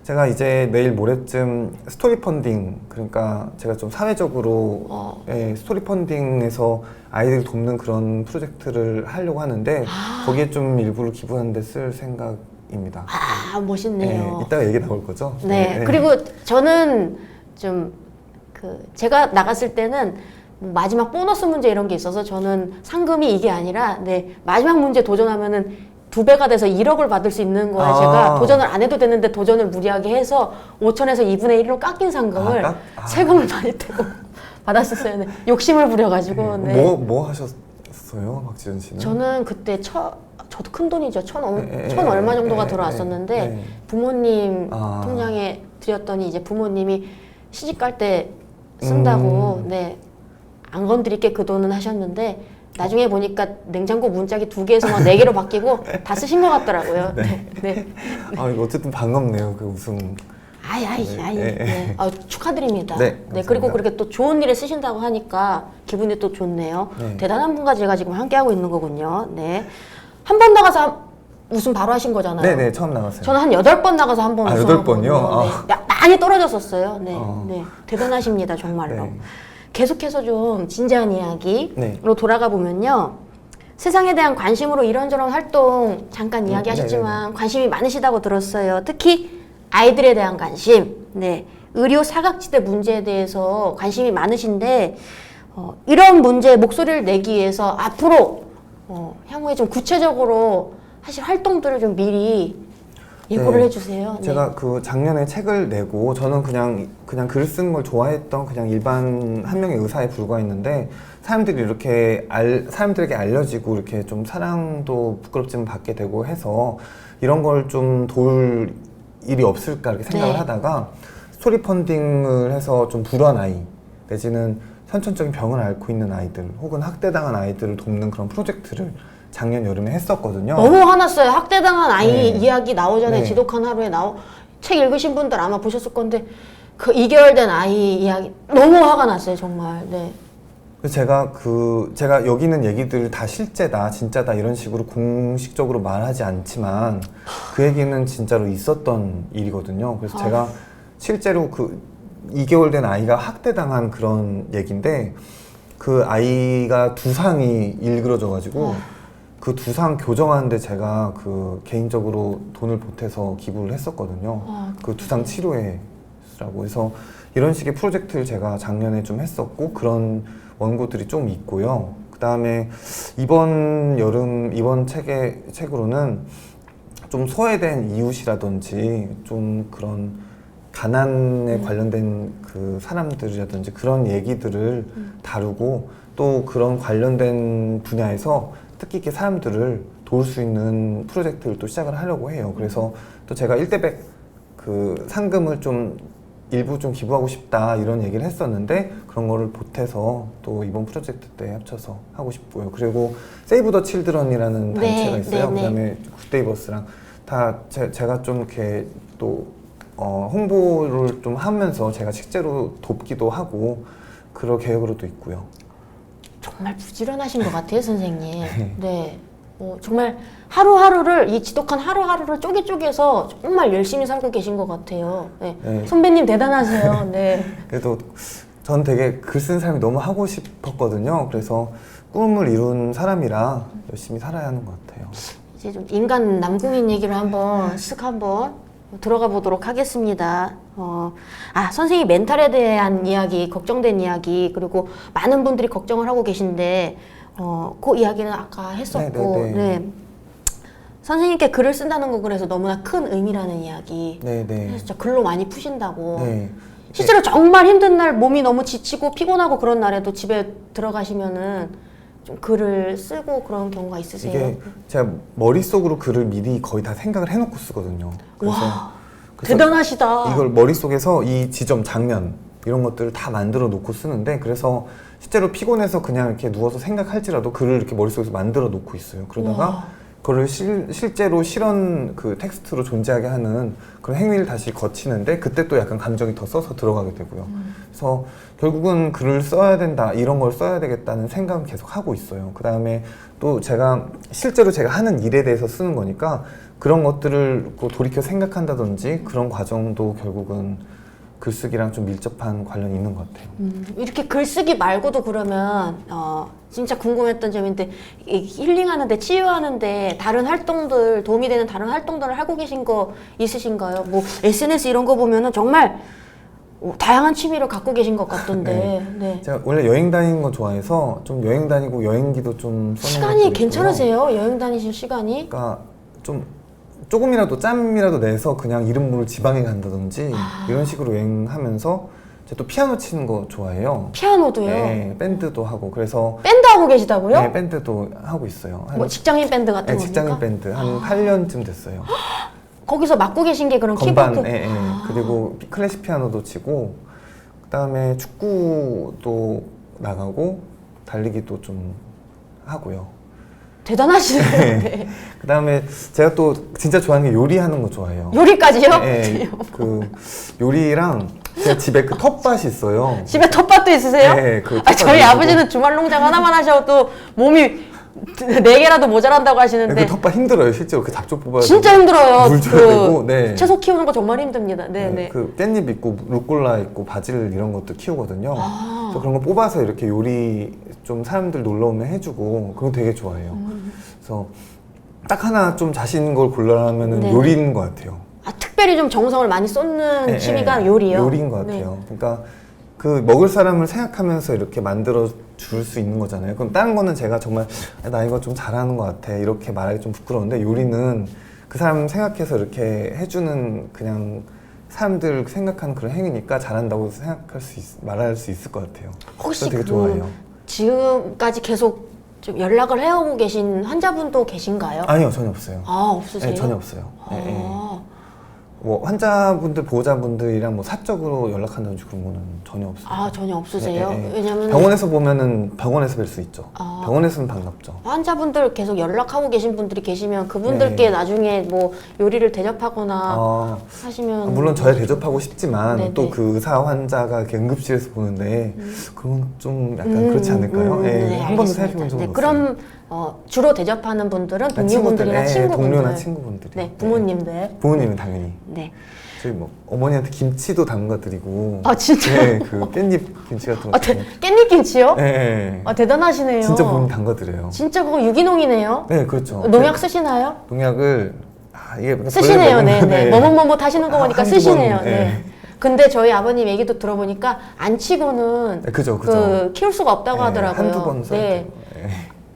제가 이제 내일 모레쯤 스토리 펀딩, 그러니까 제가 좀 사회적으로 예, 스토리 펀딩에서 아이들 돕는 그런 프로젝트를 하려고 하는데 거기에 좀 일부를 기부하는 데 쓸 생각입니다. 아, 멋있네요. 예, 이따가 얘기 나올 거죠? 네. 그리고 저는 좀 제가 나갔을 때는 뭐 마지막 보너스 문제 이런 게 있어서 저는 상금이 이게 아니라 마지막 문제 도전하면은 2배가 돼서 1억을 받을 수 있는 거에 제가 도전을 안 해도 되는데 도전을 무리하게 해서 5천에서 2분의 1로 깎인 상금을 세금을 많이 떼고 받았었어요. 네. 욕심을 부려가지고. 네. 뭐 하셨어요, 박지연 씨는? 저는 그때 저도 큰 돈이죠. 천 얼마 정도가 들어왔었는데 부모님 통장에 드렸더니 이제 부모님이 시집 갈 때 쓴다고 안 건드릴게 그 돈은 하셨는데 나중에 보니까 냉장고 문짝이 2개에서 막 4개로 바뀌고 다 쓰신 것 같더라고요. 네. 아, 이거 어쨌든 반갑네요, 그 우승. 축하드립니다. 네, 그리고 그렇게 또 좋은 일에 쓰신다고 하니까 기분이 또 좋네요. 대단한 분과 제가 지금 함께하고 있는 거군요. 네. 한 번 나가서 우승 바로 하신 거잖아요. 네네, 처음 나갔어요. 저는 한 8번 나가서 한 번 우승하거든요. 8번이요? 네. 많이 떨어졌었어요. 네. 대단하십니다, 정말로. 네. 계속해서 좀 진지한 이야기로 네. 돌아가 보면요. 세상에 대한 관심으로 이런저런 활동 잠깐 이야기하셨지만 관심이 많으시다고 들었어요. 특히 아이들에 대한 관심, 의료 사각지대 문제에 대해서 관심이 많으신데 이런 문제에 목소리를 내기 위해서 앞으로 향후에 좀 구체적으로 하실 활동들을 좀 미리 예고를 해주세요. 제가 그 작년에 책을 내고 저는 그냥 글 쓰는 걸 좋아했던 그냥 일반 한 명의 의사에 불과했는데 사람들에게 알려지고 이렇게 좀 사랑도 부끄럽지만 받게 되고 해서 이런 걸 좀 도울 일이 없을까 이렇게 생각을 하다가 스토리 펀딩을 해서 좀 불우한 아이 내지는 선천적인 병을 앓고 있는 아이들 혹은 학대당한 아이들을 돕는 그런 프로젝트를 작년 여름에 했었거든요. 너무 화났어요. 학대당한 아이 이야기 나오잖아요. 지독한 하루에 책 읽으신 분들 아마 보셨을 건데 그 2개월 된 아이 이야기 너무 화가 났어요, 정말. 네. 그래서 제가 여기 있는 얘기들 다 실제다, 진짜다 이런 식으로 공식적으로 말하지 않지만 그 얘기는 진짜로 있었던 일이거든요. 그래서 제가 실제로 그 2개월 된 아이가 학대당한 그런 얘기인데 그 아이가 두상이 일그러져가지고 그 두상 교정하는데 제가 그 개인적으로 돈을 보태서 기부를 했었거든요. 그 두상 치료에 쓰라고 해서 이런 식의 프로젝트를 제가 작년에 좀 했었고 그런 원고들이 좀 있고요. 그 다음에 이번 여름 이번 책으로는 좀 소외된 이웃이라든지 좀 그런 가난에 관련된 그 사람들이라든지 그런 얘기들을 다루고 또 그런 관련된 분야에서 특히 이렇게 사람들을 도울 수 있는 프로젝트를 또 시작을 하려고 해요. 그래서 또 제가 1대100 그 상금을 좀 일부 좀 기부하고 싶다 이런 얘기를 했었는데 그런 거를 보태서 또 이번 프로젝트 때 합쳐서 하고 싶고요. 그리고 세이브 더 칠드런이라는 단체가 있어요. 그다음에 굿데이버스랑 다 제가 좀 이렇게 또 홍보를 좀 하면서 제가 실제로 돕기도 하고 그럴 계획으로도 있고요. 정말 부지런하신 것 같아요, 선생님. 네. 정말 하루하루를 이 지독한 하루하루를 쪼개서 정말 열심히 살고 계신 것 같아요. 네. 선배님 대단하세요. 네. 그래도 전 되게 글 쓰는 사람이 너무 하고 싶었거든요. 그래서 꿈을 이룬 사람이라 열심히 살아야 하는 것 같아요. 이제 좀 인간 남궁인 얘기를 한번 들어가 보도록 하겠습니다. 선생님 멘탈에 대한 이야기, 걱정된 이야기, 그리고 많은 분들이 걱정을 하고 계신데, 그 이야기는 아까 했었고, 선생님께 글을 쓴다는 거 그래서 너무나 큰 의미라는 이야기. 진짜 글로 많이 푸신다고. 실제로 정말 힘든 날 몸이 너무 지치고 피곤하고 그런 날에도 집에 들어가시면은 좀 글을 쓰고 그런 경우가 있으세요? 이게 제가 머릿속으로 글을 미리 거의 다 생각을 해놓고 쓰거든요. 그래서 대단하시다. 이걸 머릿속에서 이 지점, 장면 이런 것들을 다 만들어 놓고 쓰는데 그래서 실제로 피곤해서 그냥 이렇게 누워서 생각할지라도 글을 이렇게 머릿속에서 만들어 놓고 있어요. 그러다가 그거를 실제로 실현 그 텍스트로 존재하게 하는 그런 행위를 다시 거치는데 그때 또 약간 감정이 더 써서 들어가게 되고요. 그래서 결국은 글을 써야 된다, 이런 걸 써야 되겠다는 생각은 계속 하고 있어요. 그 다음에 또 제가 실제로 제가 하는 일에 대해서 쓰는 거니까 그런 것들을 돌이켜 생각한다든지 그런 과정도 결국은 글쓰기랑 좀 밀접한 관련이 있는 것 같아요. 이렇게 글쓰기 말고도 그러면 진짜 궁금했던 점인데 이 힐링하는데 치유하는데 다른 활동들 도움이 되는 다른 활동들을 하고 계신 거 있으신가요? 뭐 SNS 이런 거 보면은 정말 다양한 취미를 갖고 계신 것 같던데. 네. 제가 원래 여행 다니는 거 좋아해서 좀 여행 다니고 여행기도 좀 써놓은 시간이 것도 괜찮으세요? 여행 다니실 시간이? 그러니까 좀 조금이라도 짬이라도 내서 그냥 이름 모를 지방에 간다든지 이런 식으로 여행하면서 제가 또 피아노 치는 거 좋아해요. 피아노도요? 네, 밴드도 하고 그래서 밴드 하고 계시다고요? 네, 밴드도 하고 있어요. 뭐 직장인 밴드 같은 네, 겁니까? 직장인 밴드 한 8년쯤 됐어요. 거기서 맡고 계신 게 그런 건반, 키보드? 예, 예. 그리고 클래식 피아노도 치고 그다음에 축구도 나가고 달리기도 좀 하고요. 대단하시는데. 그다음에 제가 또 진짜 좋아하는 게 요리하는 거 좋아해요. 요리까지요? 네, 그 요리랑 제가 집에 그 텃밭이 있어요. 집에 텃밭도 있으세요? 네, 그 저희 아버지는 주말 농장 하나만 하셔도 몸이 4개라도 모자란다고 하시는데 그 텃밭 힘들어요, 실제로 그 잡초 뽑아야 진짜 힘들어요. 물 줘야 되고, 네. 채소 키우는 거 정말 힘듭니다. 네, 네. 그 깻잎 있고 루꼴라 있고 바질 이런 것도 키우거든요. 그래서 그런 거 뽑아서 이렇게 요리 좀 사람들 놀러 오면 해주고 그런 거 되게 좋아해요. 그래서 딱 하나 좀 자신 있는 걸 골라라면은 네. 요리인 것 같아요. 특별히 좀 정성을 많이 쏟는 취미가 요리요? 요리인 것 같아요. 그러니까 그 먹을 사람을 생각하면서 이렇게 만들어 줄 수 있는 거잖아요. 그럼 다른 거는 제가 정말 나 이거 좀 잘하는 것 같아 이렇게 말하기 좀 부끄러운데 요리는 그 사람 생각해서 이렇게 해주는 그냥 사람들 생각하는 그런 행위니까 잘한다고 말할 수 있을 것 같아요. 혹시 되게 좋아해요. 지금까지 계속 좀 연락을 해오고 계신 환자분도 계신가요? 아니요, 전혀 없어요. 없으세요? 네, 전혀 없어요. 아. 뭐 환자분들, 보호자분들이랑 뭐 사적으로 연락한다든지 그런 거는 전혀 없어요. 전혀 없으세요? 네. 왜냐면 병원에서 보면은 병원에서 뵐 수 있죠. 병원에서는 반갑죠. 환자분들 계속 연락하고 계신 분들이 계시면 그분들께 나중에 뭐 요리를 대접하거나 하시면 물론 저야 대접하고 싶지만 네네. 또 그 의사 환자가 이렇게 응급실에서 보는데 그건 좀 약간 그렇지 않을까요? 네, 한 번도 알겠습니다. 생각해본 적은 없어요. 그럼 주로 대접하는 분들은 동료분들이나 친구분들, 동료나 친구분들이. 네, 부모님들. 부모님은 당연히. 네. 저희 뭐 어머니한테 김치도 담가드리고. 진짜? 네, 그 깻잎 김치 같은 거. 깻잎 김치요? 네. 대단하시네요. 진짜 부모님 담가드려요. 진짜 그거 유기농이네요. 네, 그렇죠. 농약 쓰시나요? 농약을 이게 쓰시네요. 네. 머뭇머뭇 하시는 거 보니까 한두 쓰시네요. 번, 네. 근데 저희 아버님 얘기도 들어보니까 안 치고는 그죠. 키울 수가 없다고 하더라고요. 한두 번 써야 돼요.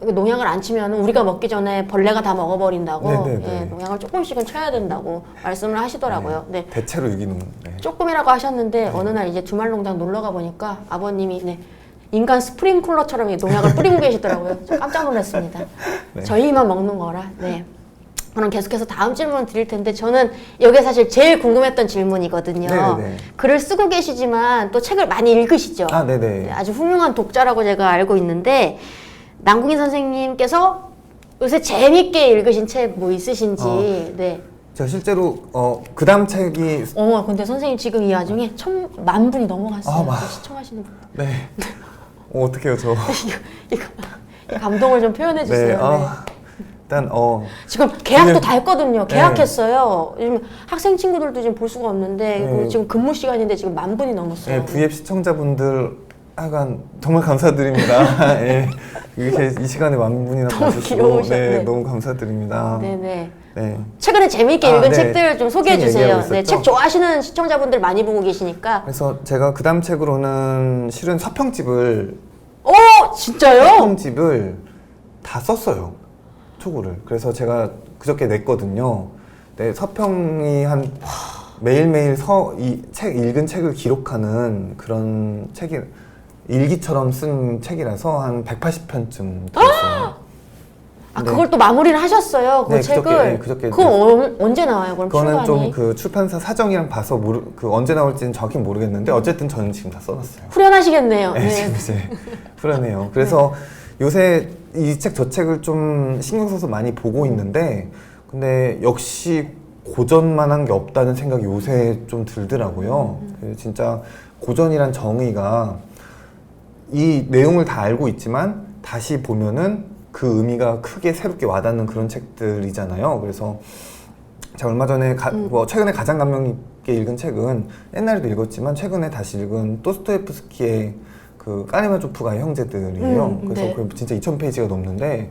농약을 안 치면 우리가 먹기 전에 벌레가 다 먹어버린다고 네네네. 농약을 조금씩은 쳐야 된다고 말씀을 하시더라고요. 네. 대체로 유기농. 조금이라고 하셨는데 어느 날 이제 주말 농장 놀러 가 보니까 아버님이 인간 스프링클러처럼 이 농약을 뿌리고 계시더라고요. 저 깜짝 놀랐습니다. 네. 저희만 먹는 거라. 네. 그럼 계속해서 다음 질문 드릴 텐데 저는 여기 사실 제일 궁금했던 질문이거든요. 네네. 글을 쓰고 계시지만 또 책을 많이 읽으시죠? 네네. 아주 훌륭한 독자라고 제가 알고 있는데 남궁인 선생님께서 요새 재밌게 읽으신 책 뭐 있으신지. 네. 제가 실제로 그 다음 책이 근데 선생님 지금 이 와중에 1000만 분이 넘어갔어요. 시청하시는 분. 네. 어떡해요 저. 이거 감동을 좀 표현해 주세요. 네. 일단 지금 계약도 다 했거든요. 계약했어요. 요즘 학생 친구들도 지금 볼 수가 없는데 지금 근무 시간인데 지금 10,000 분이 넘었어요. 네, V앱 시청자분들 하여간 정말 감사드립니다. 예. 이렇게 이 시간에 10,000분이나 봐주시고 너무 감사드립니다. 네네. 네. 최근에 재미있게 읽은 책들 좀 소개해 책 주세요. 얘기하고 네, 있었죠? 책 좋아하시는 시청자분들 많이 보고 계시니까. 그래서 제가 그 다음 책으로는 실은 서평집을 진짜요? 서평집을 다 썼어요. 초고를. 그래서 제가 그저께 냈거든요. 네, 서평이 한 매일매일 읽은 책을 기록하는 그런 책이 일기처럼 쓴 책이라서 한 180편쯤 들었어요. 그걸 또 마무리를 하셨어요. 그 책을. 그저께 그거 언제 나와요? 그럼 그거는 출간이? 좀 그 출판사 사정이랑 봐서 언제 나올지는 정확히 모르겠는데 어쨌든 저는 지금 다 써놨어요. 후련하시겠네요. 네, 지금 이제 후련해요. 그래서 요새 이 책 저 책을 좀 신경 써서 많이 보고 있는데 근데 역시 고전만한 게 없다는 생각이 요새 좀 들더라고요. 그래서 진짜 고전이란 정의가 이 내용을 다 알고 있지만 다시 보면은 그 의미가 크게 새롭게 와닿는 그런 책들이잖아요. 그래서 제가 얼마 전에 뭐 최근에 가장 감명 깊게 읽은 책은 옛날에도 읽었지만 최근에 다시 읽은 또스토옙스키의 그 까레마조프가의 형제들이에요. 그래서 네. 그게 진짜 2000페이지가 넘는데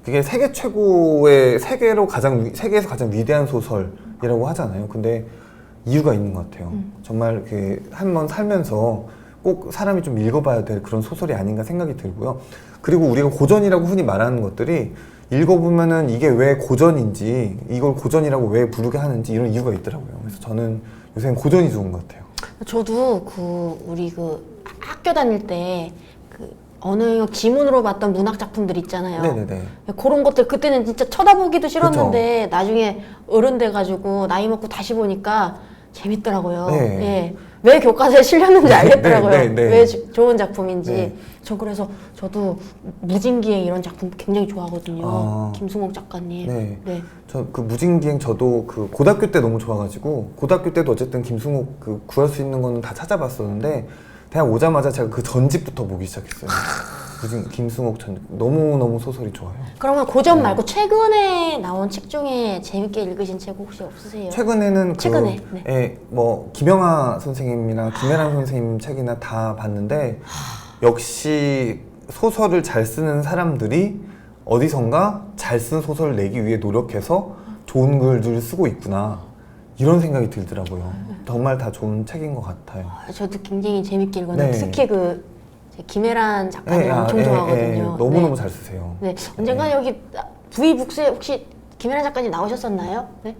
그게 세계 최고의 세계에서 가장 위대한 소설이라고 하잖아요. 근데 이유가 있는 것 같아요. 정말 그 한번 살면서 꼭 사람이 좀 읽어봐야 될 그런 소설이 아닌가 생각이 들고요. 그리고 우리가 고전이라고 흔히 말하는 것들이 읽어보면은 이게 왜 고전인지, 이걸 고전이라고 왜 부르게 하는지 이런 이유가 있더라고요. 그래서 저는 요새는 고전이 좋은 것 같아요. 저도 우리 학교 다닐 때 언어 영역 지문으로 봤던 문학 작품들 있잖아요. 네네네. 그런 것들 그때는 진짜 쳐다보기도 싫었는데 나중에 어른 돼가지고 나이 먹고 다시 보니까 재밌더라고요. 네. 예. 왜 교과서에 실렸는지 알겠더라고요. 네. 왜 좋은 작품인지. 네. 저 그래서 저도 무진기행 이런 작품 굉장히 좋아하거든요. 김승옥 작가님. 네. 저 그 무진기행 저도 그 고등학교 때 너무 좋아가지고 고등학교 때도 어쨌든 김승옥 그 구할 수 있는 거는 다 찾아봤었는데 대학 오자마자 제가 그 전집부터 보기 시작했어요. 김승옥 전집 너무 소설이 좋아요. 그러면 고전 말고 최근에 나온 책 중에 재밌게 읽으신 책 혹시 없으세요? 최근에는 최근에, 뭐 김영하 선생님이나 김혜란 선생님 책이나 다 봤는데 역시 소설을 잘 쓰는 사람들이 어디선가 잘 쓴 소설을 내기 위해 노력해서 좋은 글들을 쓰고 있구나 이런 생각이 들더라고요. 정말 다 좋은 책인 것 같아요. 저도 굉장히 재밌게 읽었는데 네. 특히 김혜란 작가님 엄청 좋아하거든요. 너무너무 잘 쓰세요. 네. 언젠가 여기 V북스에 혹시 김혜란 작가님 나오셨었나요? 네?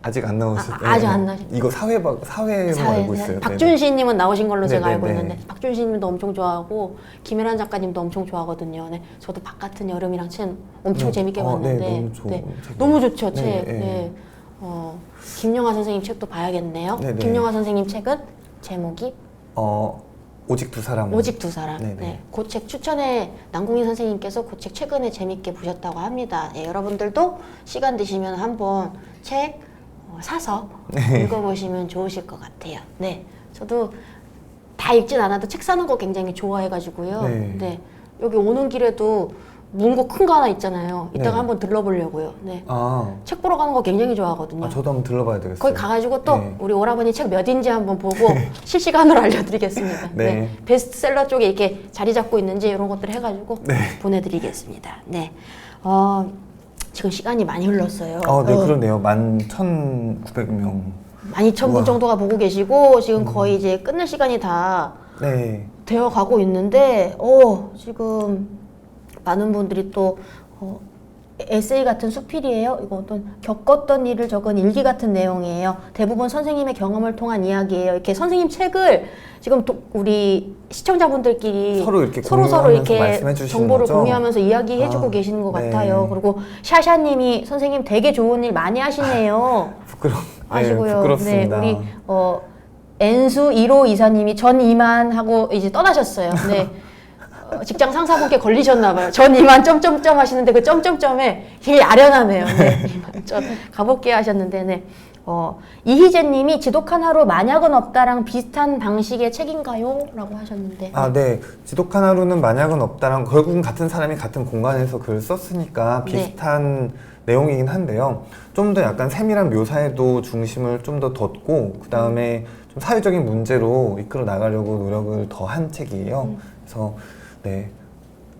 아직 안 나오셨어요. 아직 안 나오셨어요. 이거 사회로 알고 있어요. 박준신님은 나오신 걸로 제가 알고 네네네. 있는데 박준신님도 엄청 좋아하고 김혜란 작가님도 엄청 좋아하거든요. 네. 저도 바깥은 여름이랑 책 엄청 재밌게 봤는데 너무 좋은 책이에요. 너무 좋죠. 책. 네. 네. 김영하 선생님 책도 봐야겠네요. 네네. 김영하 선생님 책은 제목이 오직 두 사람. 오직 두 사람. 네네. 네. 그 책 추천에 남궁희 선생님께서 그 책 최근에 재밌게 보셨다고 합니다. 네, 여러분들도 시간 되시면 한번 책 사서 읽어보시면 좋으실 것 같아요. 네. 저도 다 읽진 않아도 책 사는 거 굉장히 좋아해가지고요. 네. 네. 여기 오는 길에도 문고 큰 거 하나 있잖아요. 이따가 네. 한번 들러보려고요. 네. 아, 책 보러 가는 거 굉장히 좋아하거든요. 저도 한번 들러봐야 되겠어요. 거기 가가지고 또 네. 우리 오라버니 책 몇인지 한번 보고 실시간으로 알려드리겠습니다. 네. 네. 베스트셀러 쪽에 이렇게 자리 잡고 있는지 이런 것들 해가지고 보내드리겠습니다. 네. 지금 시간이 많이 흘렀어요. 네, 그러네요. 11,900명. 12,000분 우와. 정도가 보고 계시고 지금 거의 이제 끝낼 시간이 다 네. 되어 가고 있는데 지금 많은 분들이 또 에세이 같은 수필이에요. 이거 어떤 겪었던 일을 적은 일기 같은 내용이에요. 대부분 선생님의 경험을 통한 이야기예요. 이렇게 선생님 책을 지금 우리 시청자분들끼리 서로 이렇게 서로 공유하면서 이렇게 말씀해 주시는 정보를 거죠? 공유하면서 이야기해주고 계시는 것 네. 같아요. 그리고 샤샤님이 선생님 되게 좋은 일 많이 하시네요. 아시고요. 부끄럽습니다. 네, 우리 엔수 1호 이사님이 전 이만 하고 이제 떠나셨어요. 네. 직장 상사분께 걸리셨나봐요. 전 이만 점점점 하시는데 그 점점점에 되게 아련하네요. 네. 이만 점 가볼게요 하셨는데, 네. 이희재님이 지독한 하루 만약은 없다랑 비슷한 방식의 책인가요? 라고 하셨는데. 네. 지독한 하루는 만약은 없다랑 결국은 같은 사람이 같은 공간에서 글을 썼으니까 네. 비슷한 내용이긴 한데요. 좀 더 약간 세밀한 묘사에도 중심을 좀 더 뒀고 그 다음에 좀 사회적인 문제로 이끌어 나가려고 노력을 더 한 책이에요. 그래서 네,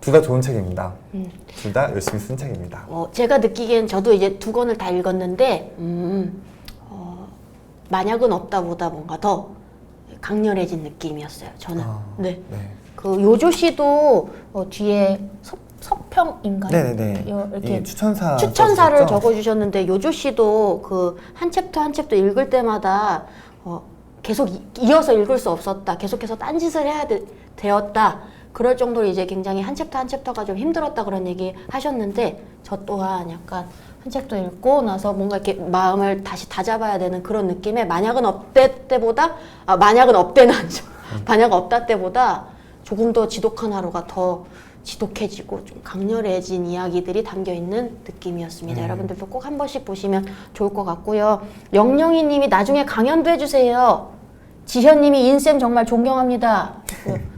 둘 다 좋은 책입니다. 둘 다 열심히 쓴 책입니다. 제가 느끼기엔 저도 이제 두 권을 다 읽었는데 만약은 없다보다 뭔가 더 강렬해진 느낌이었어요. 저는. 네. 그 요조 씨도 뒤에 서평인가요? 네네네. 이렇게 이 추천사를 추천사를 적어주셨는데 요조 씨도 그 한 챕터 한 챕터 읽을 때마다 계속 이어서 읽을 수 없었다. 계속해서 딴짓을 해야 되었다. 그럴 정도로 이제 굉장히 한 챕터 한 챕터가 좀 힘들었다 그런 얘기 하셨는데 저 또한 약간 한 챕터 읽고 나서 뭔가 이렇게 마음을 다시 다잡아야 되는 그런 느낌에 만약은 없대 때보다 만약은 없대는 아니죠. 만약 없다 때보다 조금 더 지독한 하루가 더 지독해지고 좀 강렬해진 이야기들이 담겨 있는 느낌이었습니다. 여러분들도 꼭 한 번씩 보시면 좋을 것 같고요. 영영이 님이 나중에 강연도 해주세요. 지현님이 인쌤 정말 존경합니다.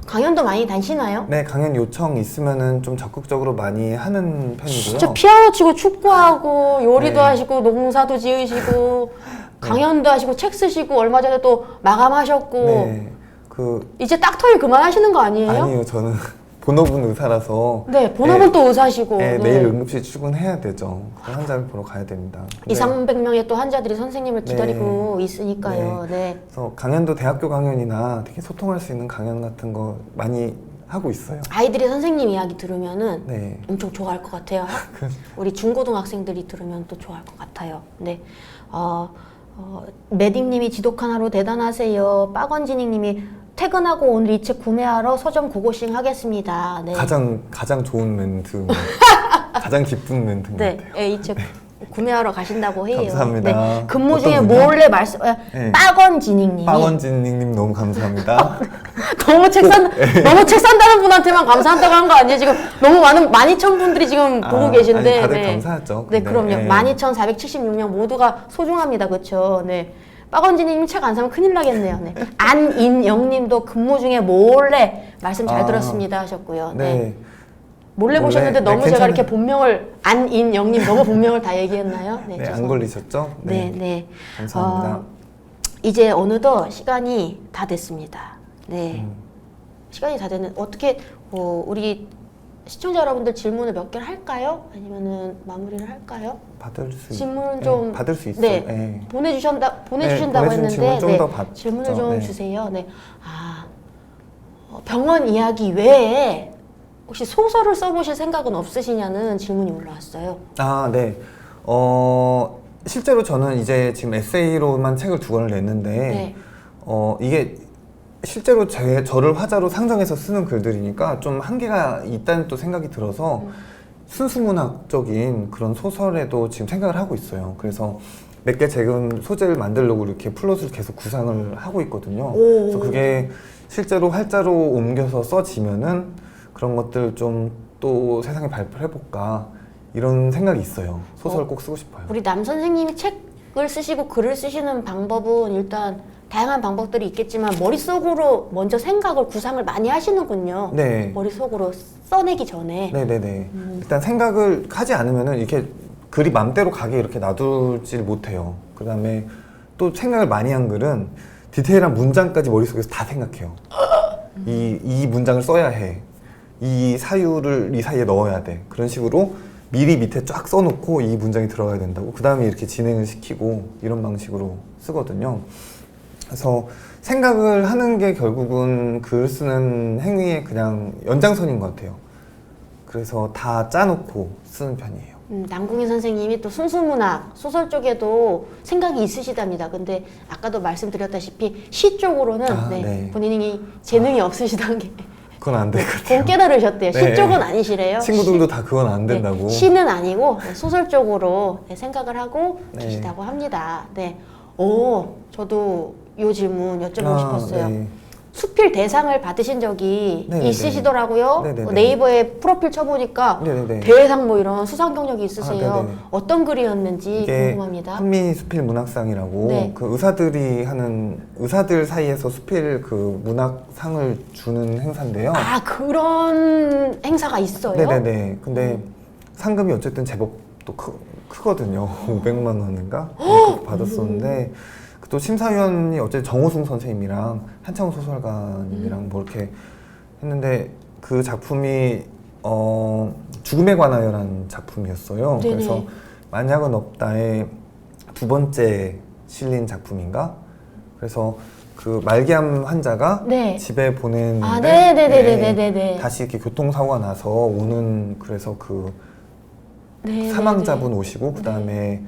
강연도 많이 다니시나요? 네, 강연 요청 있으면은 좀 적극적으로 많이 하는 편이고요. 진짜 피아노 치고 축구하고 요리도 네. 하시고 농사도 지으시고 강연도 하시고 책 쓰시고 얼마 전에 또 마감하셨고 네, 이제 딱터일 그만하시는 거 아니에요? 아니요, 저는 본업은 의사라서. 네, 본업은 또 의사시고 네, 네. 내일 응급실 출근해야 되죠. 그래서 환자를 보러 가야 됩니다. 200~300명의 또 환자들이 선생님을 기다리고 있으니까요. 네. 그래서 강연도 대학교 강연이나 되게 소통할 수 있는 강연 같은 거 많이 하고 있어요. 아이들이 선생님 이야기 들으면은 네. 엄청 좋아할 것 같아요. 우리 중고등학생들이 들으면 또 좋아할 것 같아요. 네. 매딩님이 지독한 하루 대단하세요. 빠건지닝님이 퇴근하고 오늘 이 책 구매하러 서점 고고싱 하겠습니다. 네. 가장 좋은 멘트, 가장 기쁜 멘트인 것 네, 같아요. 네, 이 책 구매하러 가신다고 해요. 감사합니다. 네, 근무 어떤 중에 분이요? 몰래 말씀, 네. 빠건지닝님이 빠원진님 너무 감사합니다. 너무 책 산다는 분한테만 감사한다고 한 거 아니에요? 지금 너무 많은 12,000분들이 지금 보고 계신데. 아니, 다들 네. 감사하죠. 네, 근데, 그럼요. 네. 12,476명 모두가 소중합니다. 그렇죠? 네. 빠건지님 책 안 사면 큰일 나겠네요. 네. 안인영님도 근무 중에 몰래 말씀 잘 들었습니다 하셨고요. 네. 네. 몰래 보셨는데 네, 너무 제가 괜찮아요. 이렇게 본명을 안인영님 너무 본명을 다 얘기했나요? 네, 안 죄송합니다. 걸리셨죠? 네, 네. 감사합니다. 이제 어느덧 시간이 다 됐습니다. 네. 시간이 다 됐는 어떻게 우리 시청자 여러분들 질문을 몇 개를 할까요? 아니면은 마무리를 할까요? 질문 네, 좀 받을 수 있어요. 네. 네. 보내주신다고 보내주신 했는데 질문 좀더 받죠. 질문을 좀 네. 주세요. 네. 병원 이야기 외에 혹시 소설을 써보실 생각은 없으시냐는 질문이 올라왔어요. 네. 실제로 저는 이제 지금 에세이로만 책을 2권을 냈는데, 네. 이게 실제로 저를 화자로 상정해서 쓰는 글들이니까 좀 한계가 있다는 또 생각이 들어서 순수문학적인 그런 소설에도 지금 생각을 하고 있어요. 그래서 몇 개 지금 소재를 만들려고 이렇게 플롯을 계속 구상을 하고 있거든요. 그래서 그게 실제로 활자로 옮겨서 써지면은 그런 것들 좀 또 세상에 발표를 해볼까 이런 생각이 있어요. 소설 꼭 쓰고 싶어요. 우리 남 선생님이 책을 쓰시고 글을 쓰시는 방법은 일단 다양한 방법들이 있겠지만 머릿속으로 먼저 생각을 구상을 많이 하시는군요. 네. 머릿속으로 써내기 전에. 네네네. 일단 생각을 하지 않으면은 이렇게 글이 맘대로 가게 이렇게 놔두질 못해요. 그 다음에 또 생각을 많이 한 글은 디테일한 문장까지 머릿속에서 다 생각해요. 이 문장을 써야 해. 이 사유를 이 사이에 넣어야 돼. 그런 식으로 미리 밑에 쫙 써놓고 이 문장이 들어가야 된다고. 그 다음에 이렇게 진행을 시키고 이런 방식으로 쓰거든요. 그래서 생각을 하는 게 결국은 글 쓰는 행위의 그냥 연장선인 것 같아요. 그래서 다 짜놓고 쓰는 편이에요. 남궁희 선생님이 또 순수문학, 소설 쪽에도 생각이 있으시답니다. 근데 아까도 말씀드렸다시피 시 쪽으로는 네. 본인이 재능이 없으시다는 게 그건 안 될 것 같아요. 곧 깨달으셨대요. 시 네. 쪽은 아니시래요. 친구들도 다 그건 안 된다고. 시는 아니고 소설 쪽으로 생각을 하고 네. 계시다고 합니다. 네. 저도 이 질문 여쭤보고 싶었어요. 네. 수필 대상을 받으신 적이 네네네. 있으시더라고요. 네네네. 네이버에 프로필 쳐보니까 네네네. 대상 뭐 이런 수상 경력이 있으세요. 네네네. 어떤 글이었는지 이게 궁금합니다. 한미 수필 문학상이라고 네. 그 의사들이 하는 의사들 사이에서 수필 그 문학상을 주는 행사인데요. 그런 행사가 있어요? 네네네. 근데 상금이 어쨌든 제법 또 크거든요. 500만 원인가 그렇게 받았었는데 또 심사위원이 어쨌든 정호승 선생님이랑 한창호 소설가님이랑 뭐 이렇게 했는데 그 작품이 죽음에 관하여라는 작품이었어요. 네네. 그래서 만약은 없다의 2번째 실린 작품인가? 그래서 그 말기암 환자가 네. 집에 보내는데 네네네네네네. 다시 이렇게 교통사고가 나서 오는 그래서 그 네네네. 사망자분 오시고 그 다음에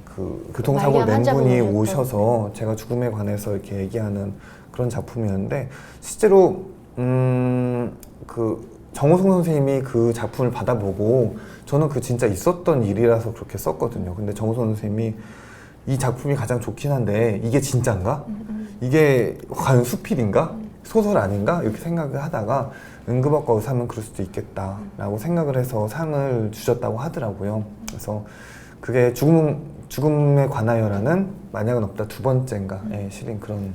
그 교통사고를 말기암 낸 분이 환자분을 오셔서 제가 죽음에 관해서 이렇게 얘기하는 그런 작품이었는데 실제로 그 정호승 선생님이 그 작품을 받아보고 저는 그 진짜 있었던 일이라서 그렇게 썼거든요. 근데 정호승 선생님이 이 작품이 가장 좋긴 한데 이게 진짜인가? 이게 과연 수필인가? 소설 아닌가? 이렇게 생각을 하다가 응급학과 의사면 그럴 수도 있겠다라고 생각을 해서 상을 주셨다고 하더라고요. 그래서 그게 죽음에 관하여라는 만약은 없다 두 번째인가에 실린 그런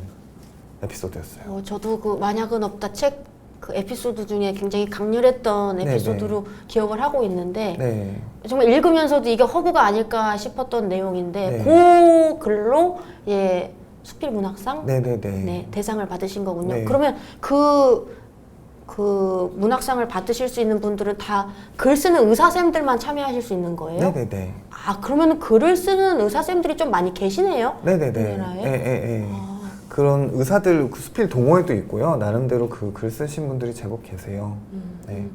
에피소드였어요. 저도 그 만약은 없다 책 그 에피소드 중에 굉장히 강렬했던 네네. 에피소드로 기억을 하고 있는데 네. 정말 읽으면서도 이게 허구가 아닐까 싶었던 내용인데 네. 그 글로 예 수필 문학상 네네네. 네, 대상을 받으신 거군요. 네. 그러면 그 문학상을 받으실 수 있는 분들은 다 글 쓰는 의사쌤들만 참여하실 수 있는 거예요? 네네네. 아, 그러면 글을 쓰는 의사쌤들이 좀 많이 계시네요? 네네네. 우리나라에? 예. 아. 그런 의사들 그 수필 동호회도 있고요. 나름대로 그 글 쓰신 분들이 제법 계세요. 네.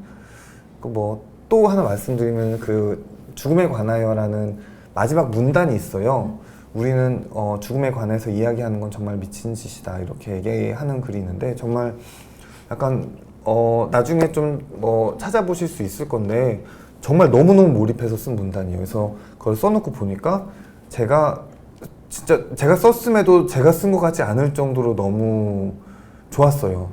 그 뭐 또 하나 말씀드리면 그 죽음에 관하여라는 마지막 문단이 있어요. 우리는 죽음에 관해서 이야기하는 건 정말 미친 짓이다 이렇게 얘기하는 글이 있는데 정말 약간 나중에 좀 찾아보실 수 있을 건데 정말 너무너무 몰입해서 쓴 문단이에요. 그래서 그걸 써놓고 보니까 제가 썼음에도 제가 쓴 것 같지 않을 정도로 너무 좋았어요.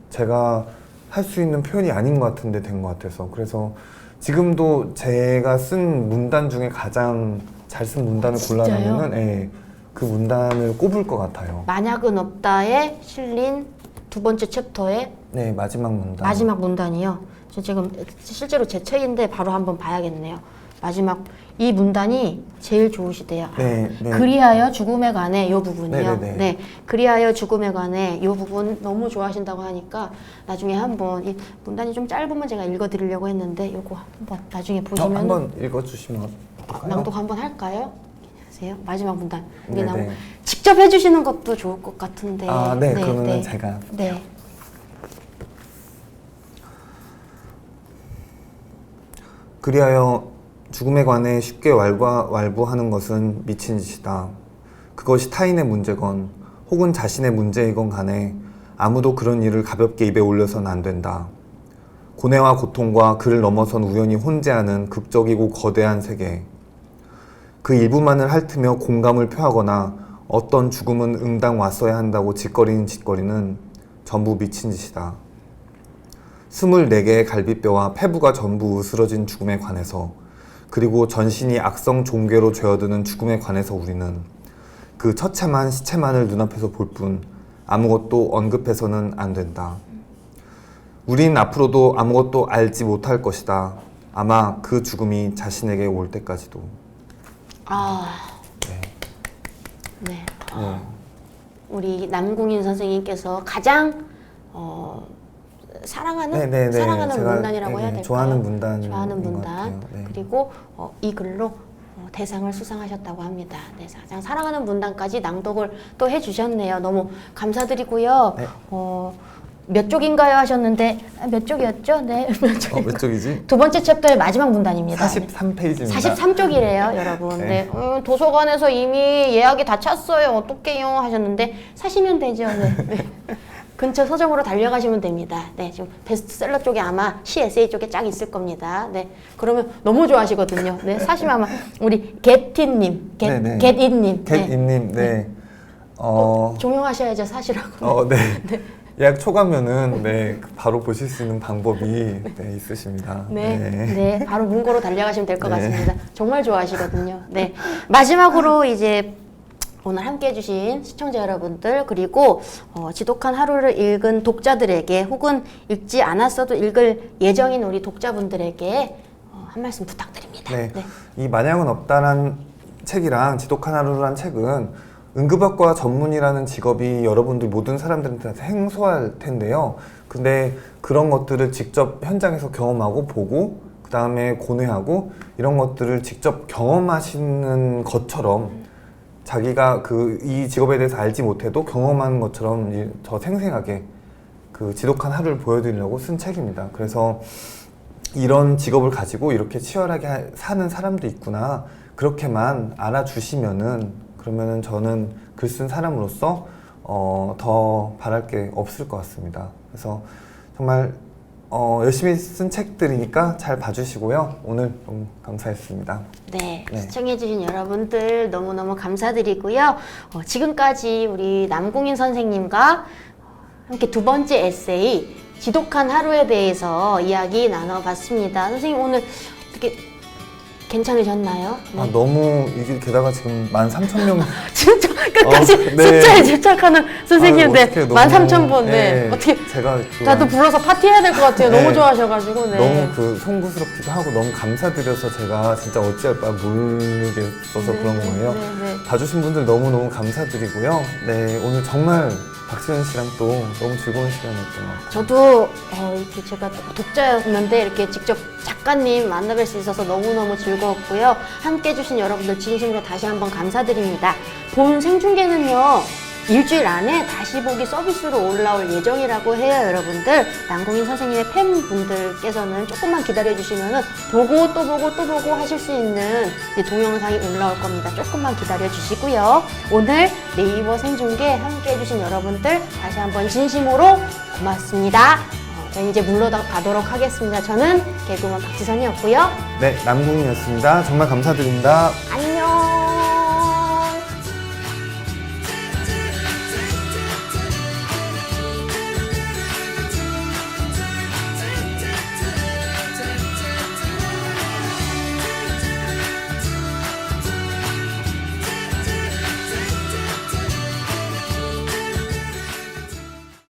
제가 할 수 있는 표현이 아닌 것 같은데 된 것 같아서. 그래서 지금도 제가 쓴 문단 중에 가장 잘 쓴 문단을 골라내면은 예, 그 문단을 꼽을 것 같아요. 만약은 없다에 실린 두 번째 챕터의 네, 마지막 문단. 마지막 문단이요. 저 지금 실제로 제 책인데 바로 한번 봐야겠네요. 마지막 이 문단이 제일 좋으시대요. 네, 네. 그리하여 죽음에 관해 요 부분이요. 네네네. 네, 그리하여 죽음에 관해 요 부분 너무 좋아하신다고 하니까 나중에 한번 이 문단이 좀 짧으면 제가 읽어드리려고 했는데 요거 한번 나중에 보시면 한번 읽어주시면 어떨까요? 낭독 한번 할까요? 안녕하세요. 마지막 문단. 우리 네네. 직접 해주시는 것도 좋을 것 같은데. 아, 네, 그러면 제가. 네. 그리하여 죽음에 관해 쉽게 왈부하는 것은 미친 짓이다. 그것이 타인의 문제건 혹은 자신의 문제이건 간에 아무도 그런 일을 가볍게 입에 올려서는 안 된다. 고뇌와 고통과 그를 넘어선 우연히 혼재하는 극적이고 거대한 세계. 그 일부만을 핥으며 공감을 표하거나 어떤 죽음은 응당 왔어야 한다고 짓거리는 짓거리는 전부 미친 짓이다. 24개의 갈비뼈와 폐부가 전부 으스러진 죽음에 관해서 그리고 전신이 악성 종괴로 죄어드는 죽음에 관해서 우리는 그 처참한 시체만을 눈앞에서 볼 뿐 아무것도 언급해서는 안 된다. 우린 앞으로도 아무것도 알지 못할 것이다. 아마 그 죽음이 자신에게 올 때까지도. 아, 네. 네. 우리 남궁인 선생님께서 가장 사랑하는 제가, 문단이라고 해야 될까요? 좋아하는 문단인 좋아하는 것 문단. 같아요. 네. 그리고 이 글로 대상을 수상하셨다고 합니다. 네, 가장 사랑하는 문단까지 낭독을 또 해주셨네요. 너무 감사드리고요. 네. 몇 쪽인가요 하셨는데 몇 쪽이었죠? 네, 몇 쪽이지? 두 번째 챕터의 마지막 문단입니다. 43페이지입니다. 43쪽이래요, 여러분. 네. 도서관에서 이미 예약이 다 찼어요. 어떡해요? 하셨는데 사시면 되죠. 네. 네. 근처 서점으로 달려가시면 됩니다. 네, 지금 베스트셀러 쪽에 아마 시 에세이 쪽에 쫙 있을 겁니다. 네, 그러면 너무 좋아하시거든요. 네, 사시면 아마 우리 겟틴님, 겟잇님, 겟잇님, 네. 종용하셔야죠, 사시라고. 네. 예약 초과면은 바로 보실 수 있는 방법이 있으십니다. 네, 바로 문고로 달려가시면 될 것 같습니다. 정말 좋아하시거든요. 네, 마지막으로 이제 오늘 함께 해주신 시청자 여러분들 그리고 지독한 하루를 읽은 독자들에게 혹은 읽지 않았어도 읽을 예정인 우리 독자분들에게 한 말씀 부탁드립니다. 네. 이 만약은 없다란 책이랑 지독한 하루란 책은 응급학과 전문이라는 직업이 여러분들 모든 사람들한테 생소할 텐데요. 근데 그런 것들을 직접 현장에서 경험하고 보고 그 다음에 고뇌하고 이런 것들을 직접 경험하시는 것처럼 자기가 이 직업에 대해서 알지 못해도 경험한 것처럼 더 생생하게 그 지독한 하루를 보여드리려고 쓴 책입니다. 그래서 이런 직업을 가지고 이렇게 치열하게 사는 사람도 있구나. 그렇게만 알아주시면은 그러면은 저는 글 쓴 사람으로서 더 바랄 게 없을 것 같습니다. 그래서 정말 열심히 쓴 책들이니까 잘 봐주시고요. 오늘 너무 감사했습니다. 네, 시청해주신 여러분들 너무너무 감사드리고요. 지금까지 우리 남궁인 선생님과 함께 두 번째 에세이 지독한 하루에 대해서 이야기 나눠봤습니다. 선생님 오늘 어떻게 괜찮으셨나요? 네. 아, 너무 이게 게다가 지금 13,000명 진짜 끝까지 네. 숫자에 집착하는 선생님인데 어떡해, 너무, 13,000번 네, 어떻게 제가 나도 불러서 파티해야 될 것 같아요. 네. 너무 좋아하셔가지고 네. 너무 그 송구스럽기도 하고 너무 감사드려서 제가 진짜 어찌할 바 모르겠어서 그런 거예요. 네. 봐주신 분들 너무너무 감사드리고요. 네, 오늘 정말 박지선 씨랑 또 너무 즐거운 시간이었던 것 같아요. 저도 이렇게 제가 독자였는데 이렇게 직접 작가님 만나뵐 수 있어서 너무너무 즐거웠고요. 함께 해주신 여러분들 진심으로 다시 한번 감사드립니다. 본 생중계는요. 일주일 안에 다시 보기 서비스로 올라올 예정이라고 해요, 여러분들. 남궁인 선생님의 팬분들께서는 조금만 기다려주시면 보고 또 보고 또 보고 하실 수 있는 동영상이 올라올 겁니다. 조금만 기다려주시고요. 오늘 네이버 생중계 함께 해주신 여러분들 다시 한번 진심으로 고맙습니다. 저는 이제 물러가도록 하겠습니다. 저는 개그우먼 박지선이었고요. 네, 남궁이었습니다. 정말 감사드립니다. 안녕!